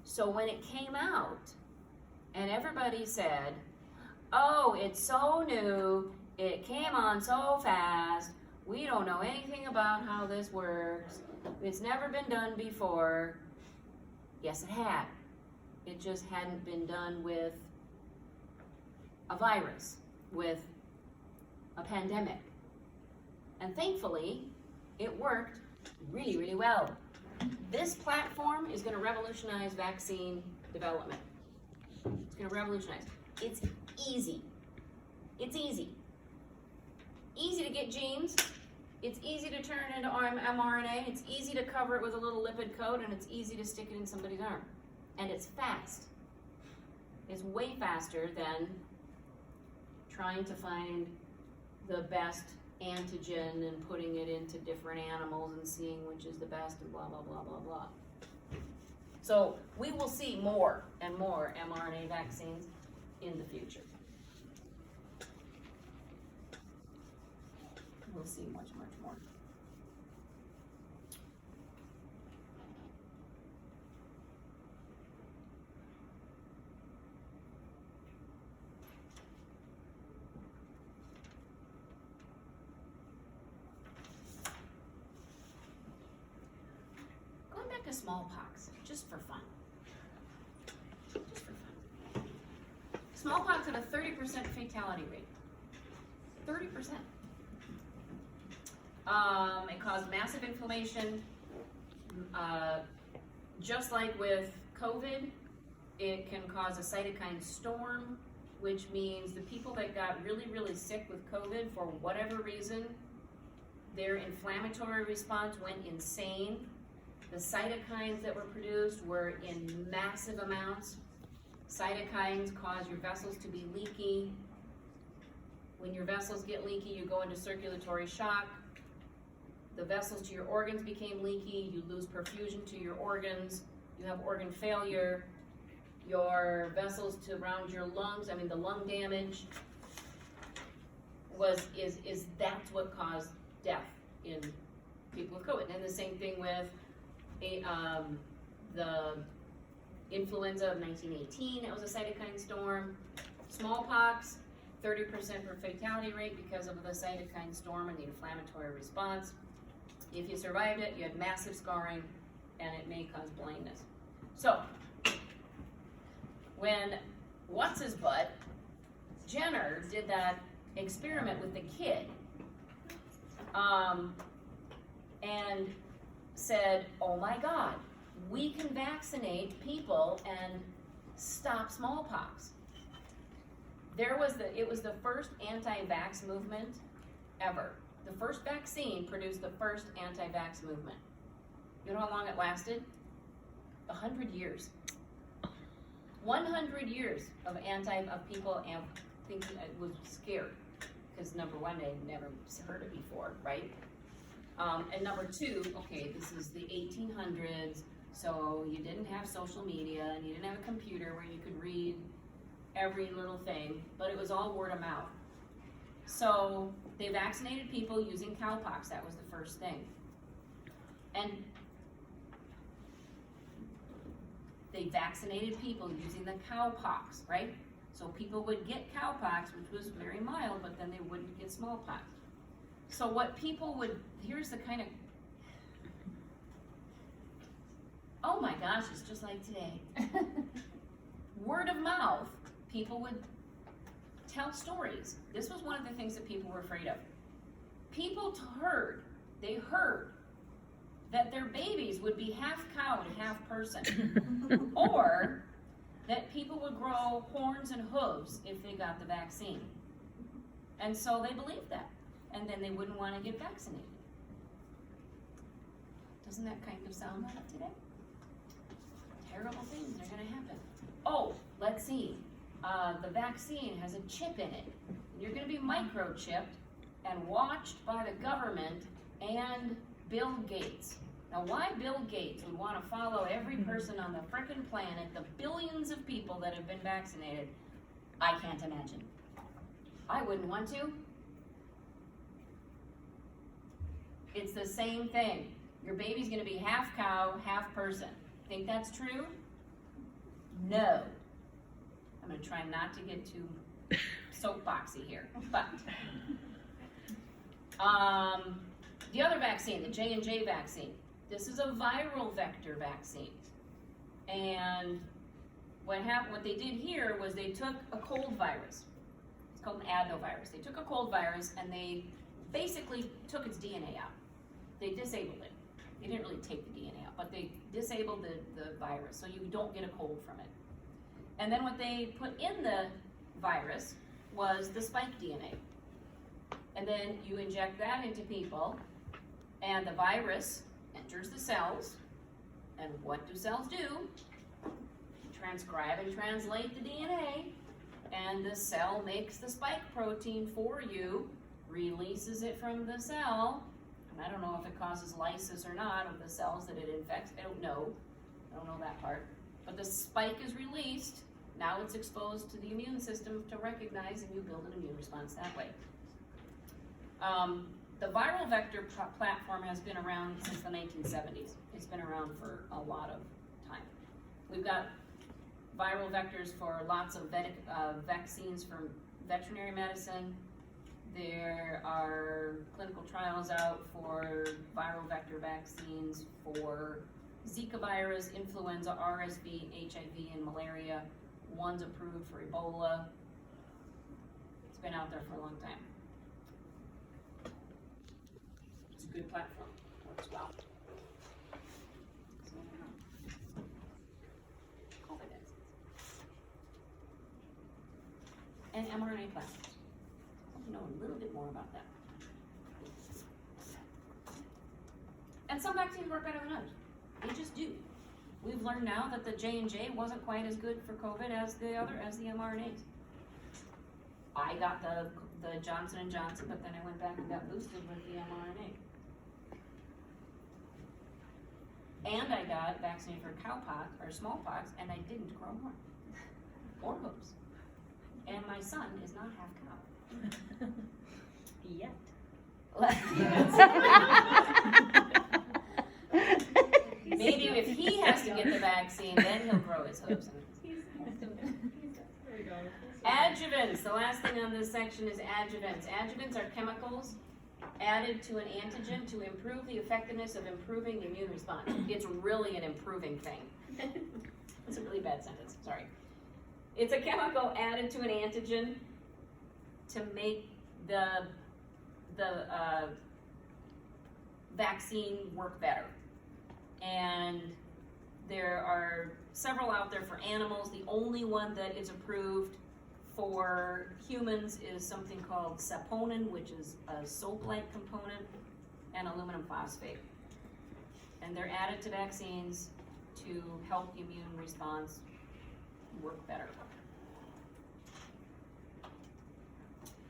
So when it came out, and everybody said, oh, it's so new, it came on so fast, we don't know anything about how this works, it's never been done before. Yes, it had. It just hadn't been done with a virus, with a pandemic. And thankfully, it worked really, really well. This platform is gonna revolutionize vaccine development. It's gonna revolutionize. It's easy. It's easy. Easy to get genes. It's easy to turn into mRNA. It's easy to cover it with a little lipid coat, and it's easy to stick it in somebody's arm. And it's fast. It's way faster than trying to find the best antigen and putting it into different animals and seeing which is the best and blah, blah, blah, blah, blah. So we will see more and more mRNA vaccines in the future. We'll see much, much more. Going back to smallpox, just for fun. Just for fun. Smallpox had a 30% fatality rate. 30%. It caused massive inflammation. Just like with COVID, it can cause a cytokine storm, which means the people that got really, really sick with COVID, for whatever reason, their inflammatory response went insane. The cytokines that were produced were in massive amounts. Cytokines cause your vessels to be leaky. When your vessels get leaky, you go into circulatory shock. The vessels to your organs became leaky. You lose perfusion to your organs. You have organ failure. Your vessels around your lungs, the lung damage that's what caused death in people with COVID. And the same thing with the influenza of 1918, that was a cytokine storm. Smallpox, 30% per fatality rate because of the cytokine storm and the inflammatory response. If you survived it, you had massive scarring, and it may cause blindness. So, when what's-his-butt, Jenner, did that experiment with the kid, and said, oh my God, we can vaccinate people and stop smallpox. It was the first anti-vax movement ever. The first vaccine produced the first anti-vax movement. You know how long it lasted? 100 years. 100 years of people thinking it was scared. Because number one, they'd never heard it before, right? And number two, okay, this is the 1800s, so you didn't have social media, and you didn't have a computer where you could read every little thing, but it was all word of mouth. So they vaccinated people using cowpox. That was the first thing. And they vaccinated people using the cowpox, right? So people would get cowpox, which was very mild, but then they wouldn't get smallpox. So what people would, here's the kind of, oh my gosh, it's just like today. Word of mouth, people would tell stories. This was one of the things that people were afraid of. People heard that their babies would be half cow and half person. Or that people would grow horns and hooves if they got the vaccine. And so they believed that. And then they wouldn't want to get vaccinated. Doesn't that kind of sound like today? Terrible things are going to happen. Oh, let's see. The vaccine has a chip in it. You're going to be microchipped and watched by the government and Bill Gates. Now, why Bill Gates would want to follow every person on the frickin' planet, the billions of people that have been vaccinated, I can't imagine. I wouldn't want to. It's the same thing. Your baby's going to be half cow, half person. Think that's true? No. I'm going to try not to get too soapboxy here, but the other vaccine, the J&J vaccine, this is a viral vector vaccine. And what they did here was they took a cold virus. It's called an adenovirus. They took a cold virus and they basically took its DNA out. They disabled it. They didn't really take the DNA out, but they disabled the virus, so you don't get a cold from it. And then what they put in the virus was the spike DNA. And then you inject that into people, and the virus enters the cells. And what do cells do? Transcribe and translate the DNA, and the cell makes the spike protein for you, releases it from the cell, and I don't know if it causes lysis or not of the cells that it infects. I don't know that part. But the spike is released, now it's exposed to the immune system to recognize, and you build an immune response that way. The viral vector platform has been around since the 1970s. It's been around for a lot of time. We've got viral vectors for lots of vaccines from veterinary medicine. There are clinical trials out for viral vector vaccines for Zika virus, influenza, RSV, HIV, and malaria. One's approved for Ebola. It's been out there for a long time. It's a good platform. Works well. COVID vaccines. And mRNA plasmids. Know a little bit more about that. And some vaccines work better than others. They just do. We've learned now that the J&J wasn't quite as good for COVID as the mRNAs. I got the Johnson & Johnson, but then I went back and got boosted with the mRNA. And I got vaccinated for cowpox or smallpox, and I didn't grow more or hooves. And my son is not half cow. Yet. Maybe if he has to get the vaccine, then he'll grow his hooves. Adjuvants. The last thing on this section is adjuvants. Adjuvants are chemicals added to an antigen to improve the effectiveness of improving the immune response. It's really an improving thing. It's a really bad sentence. Sorry. It's a chemical added to an antigen to make the vaccine work better. And there are several out there for animals. The only one that is approved for humans is something called saponin, which is a soap-like component, and aluminum phosphate. And they're added to vaccines to help the immune response work better.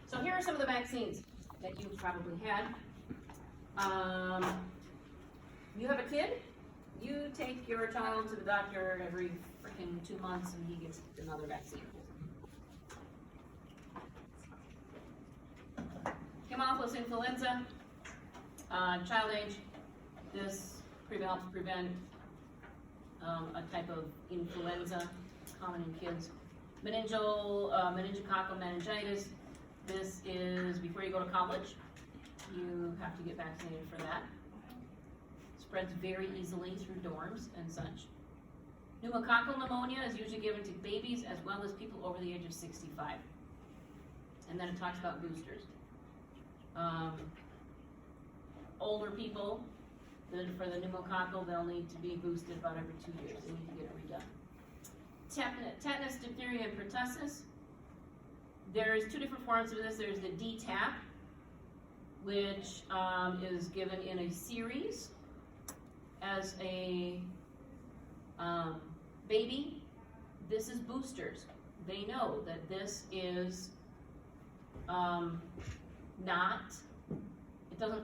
So here are some of the vaccines that you've probably had. You have a kid, you take your child to the doctor every freaking 2 months and he gets another vaccine. Haemophilus influenza, child age, this helps prevent a type of influenza common in kids. Meningococcal meningitis. This is before you go to college. You have to get vaccinated for that. Spreads very easily through dorms and such. Pneumococcal pneumonia is usually given to babies as well as people over the age of 65. And then it talks about boosters. Older people, for the pneumococcal, they'll need to be boosted about every 2 years. They need to get it redone. Tetanus, diphtheria, and pertussis. There's two different forms of this. There's the DTaP, which is given in a series as a baby. This is boosters. They know that this is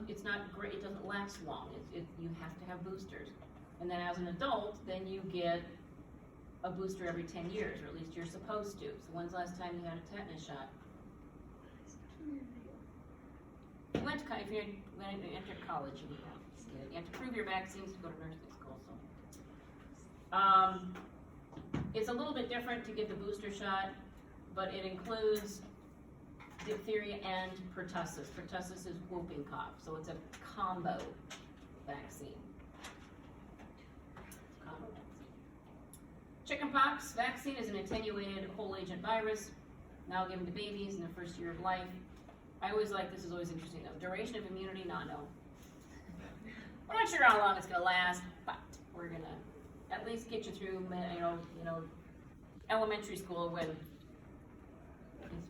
it's not great, it doesn't last long. You have to have boosters. And then as an adult, then you get a booster every 10 years, or at least you're supposed to. So when's the last time you had a tetanus shot? If you enter college, you have to prove your vaccines to go to nursing school. So, it's a little bit different to get the booster shot, but it includes diphtheria and pertussis. Pertussis is whooping cough, so it's a combo vaccine. Chickenpox vaccine is an attenuated whole agent virus, now given to babies in their first year of life. I always like, this is always interesting though. Duration of immunity, not known. We're not sure how long it's gonna last, but we're gonna at least get you through, elementary school when it's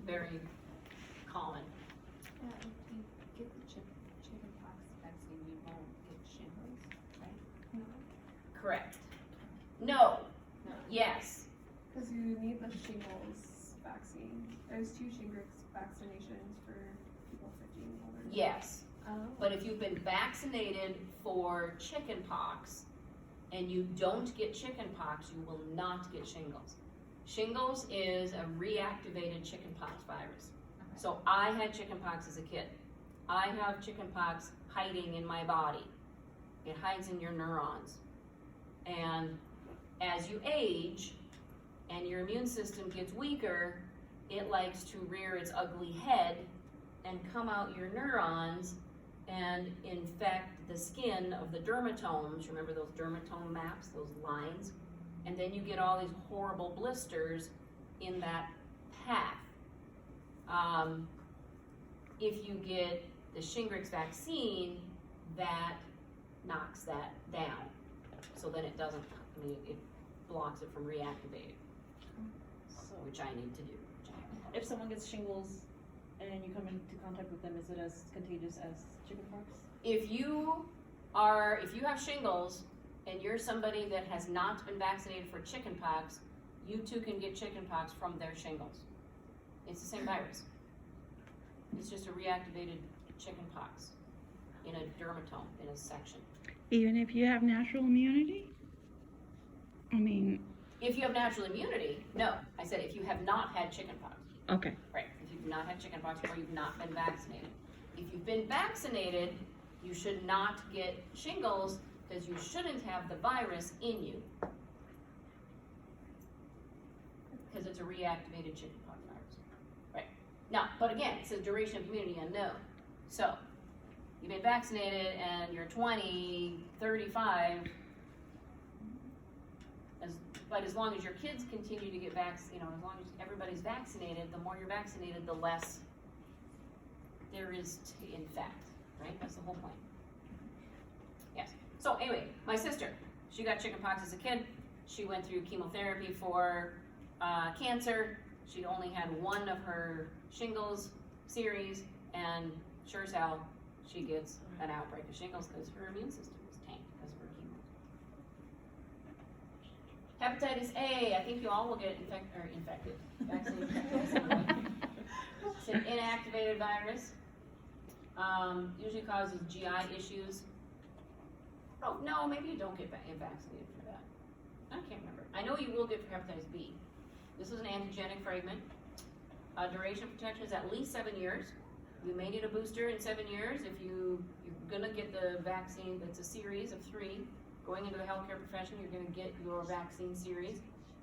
very common. Yeah, if you get the chickenpox vaccine, you won't get shingles, right? No. Correct. No. No. Yes. Because you need the shingles vaccine. There's 2 shingles vaccinations for people 15 and older. Yes. Oh. But if you've been vaccinated for chickenpox and you don't get chickenpox, you will not get shingles. Shingles is a reactivated chickenpox virus. Okay. So I had chickenpox as a kid. I have chickenpox hiding in my body. It hides in your neurons. And as you age and your immune system gets weaker, it likes to rear its ugly head and come out your neurons and infect the skin of the dermatomes. Remember those dermatome maps, those lines? And then you get all these horrible blisters in that path. If you get the Shingrix vaccine, that knocks that down. So then it doesn't, it blocks it from reactivating, So which I need to do. if someone gets shingles and you come into contact with them, is it as contagious as chickenpox? If you have shingles and you're somebody that has not been vaccinated for chickenpox, you too can get chickenpox from their shingles. It's the same virus. It's just a reactivated chickenpox in a dermatome, in a section. Even if you have natural immunity? I mean, If you have natural immunity, no. I said if you have not had chickenpox. okay. Right, if you've not had chickenpox or you've not been vaccinated. If you've been vaccinated, you should not get shingles because you shouldn't have the virus in you. Because it's a reactivated chickenpox virus. Right. Now, but again, it says duration of immunity unknown. So, you've been vaccinated and you're 20, 35, but as long as your kids continue to get vaccinated, as long as everybody's vaccinated, the more you're vaccinated, the less there is to infect, right? That's the whole point. Yes. So anyway, my sister, she got chickenpox as a kid. She went through chemotherapy for cancer. She only had one of her shingles series, and sure as hell, she gets an outbreak of shingles because her immune system was tanked because of her chemo. Hepatitis A, I think you all will get infected. Vaccinated. It's an inactivated virus. Usually causes GI issues. Oh, no, maybe you don't get vaccinated for that. I can't remember. I know you will get for hepatitis B. This is an antigenic fragment. Duration of protection is at least 7 years. You may need a booster in 7 years if you're gonna get the vaccine. That's a series of 3. Going into the healthcare profession, you're gonna get your vaccine series.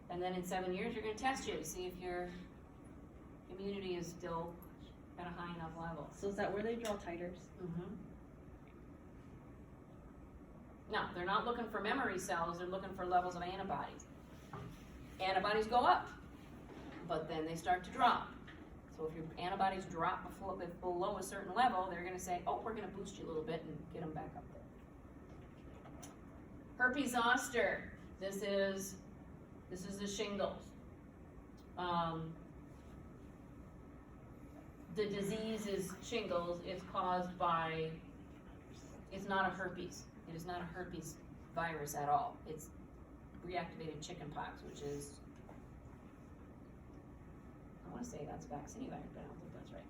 And then in 7 years, you're gonna test you to see if your immunity is still at a high enough level. So is that where they draw titers? Mm-hmm. No, they're not looking for memory cells, they're looking for levels of antibodies. Antibodies go up, but then they start to drop. So if your antibodies drop below a certain level, they're gonna say, oh, we're gonna boost you a little bit and get them back up there. Herpes zoster, this is the shingles. The disease is shingles. It's caused by, it's not a herpes. It is not a herpes virus at all. It's reactivated chickenpox, which is, I want to say that's vaccine virus, but I don't think that's right.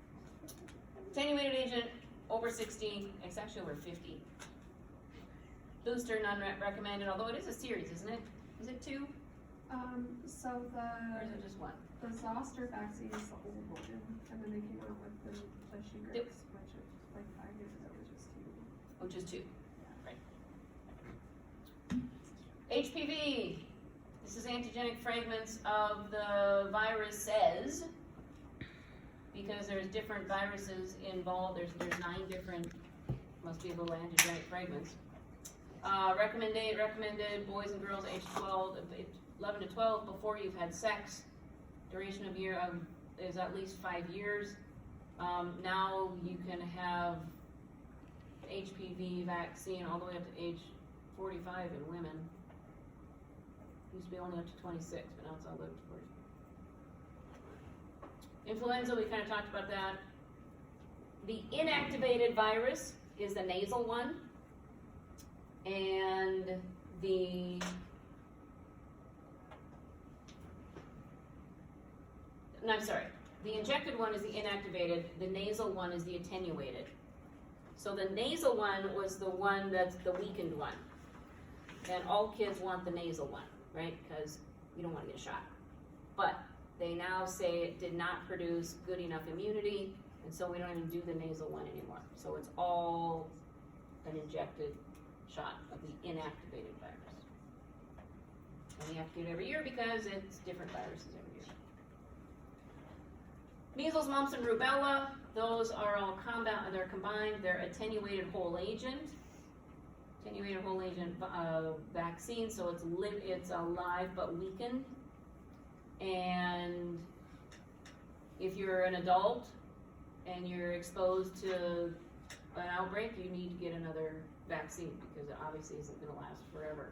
Attenuated agent, over 60, it's actually over 50. Booster, none recommended, although it is a series, isn't it? Is it 2, So or is it just 1? the zoster vaccine is the old version, and then they came out with the Shingrix, Yep. which is like 5 years ago, which is 2. Which is 2, right. HPV, this is antigenic fragments of the viruses, because there's different viruses involved, there's 9 different, must be little antigenic fragments. Recommended boys and girls age 11 to 12 before you've had sex. Duration of year is at least 5 years. Now you can have HPV vaccine all the way up to age 45 in women. Used to be only up to 26, but now it's all the way up to 40. Influenza, we kind of talked about that. The inactivated virus is the nasal one, and the injected one is the inactivated, the nasal one is the attenuated. So the nasal one was the one that's the weakened one. And all kids want the nasal one, right? Because you don't want to get a shot. But they now say it did not produce good enough immunity, and so we don't even do the nasal one anymore. So it's all an injected shot of the inactivated virus. And we have to do it every year because it's different viruses every year. Measles, mumps, and rubella, those are all they're combined, they're attenuated whole agent. Attenuated whole agent vaccine, so it's alive but weakened. And if you're an adult and you're exposed to an outbreak, you need to get another vaccine because it obviously isn't going to last forever.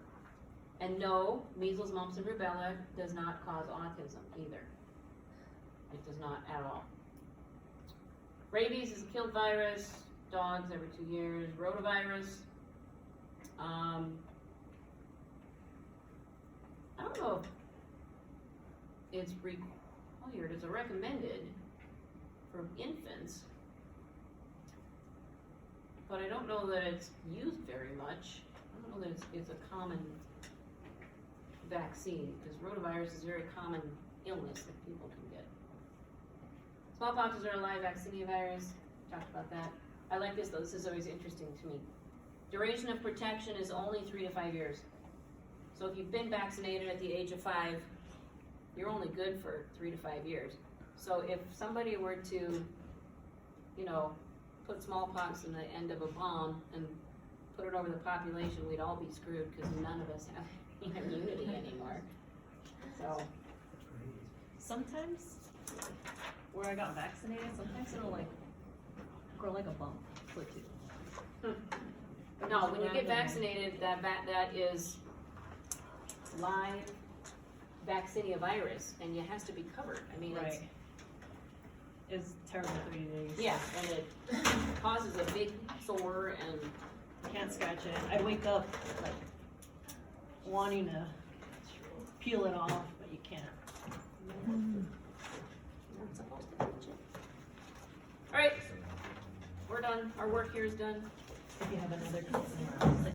And no, measles, mumps, and rubella does not cause autism either. It does not at all. Rabies is a killed virus, dogs every 2 years. Rotavirus, I don't know if it's required, it's recommended for infants, but I don't know that it's used very much. I don't know that it's a common vaccine, because rotavirus is a very common illness that people can get. Smallpox is a live vaccinia virus, talked about that. I like this though, this is always interesting to me. Duration of protection is only 3 to 5 years. So if you've been vaccinated at the age of 5, you're only good for 3 to 5 years. So if somebody were to, put smallpox in the end of a bomb and put it over the population, we'd all be screwed because none of us have any immunity anymore. So, Sometimes, where I got vaccinated, sometimes it'll like grow like a bump, split tooth. no, when you get vaccinated, that is live vaccinia virus, and it has to be covered. I mean, Right. It's terrible 3 days. yeah, and it causes a big sore, and You can't scratch it. I wake up like wanting to peel it off, but you can't. you're not supposed to touch it. All right, we're done. Our work here is done. If you have another question,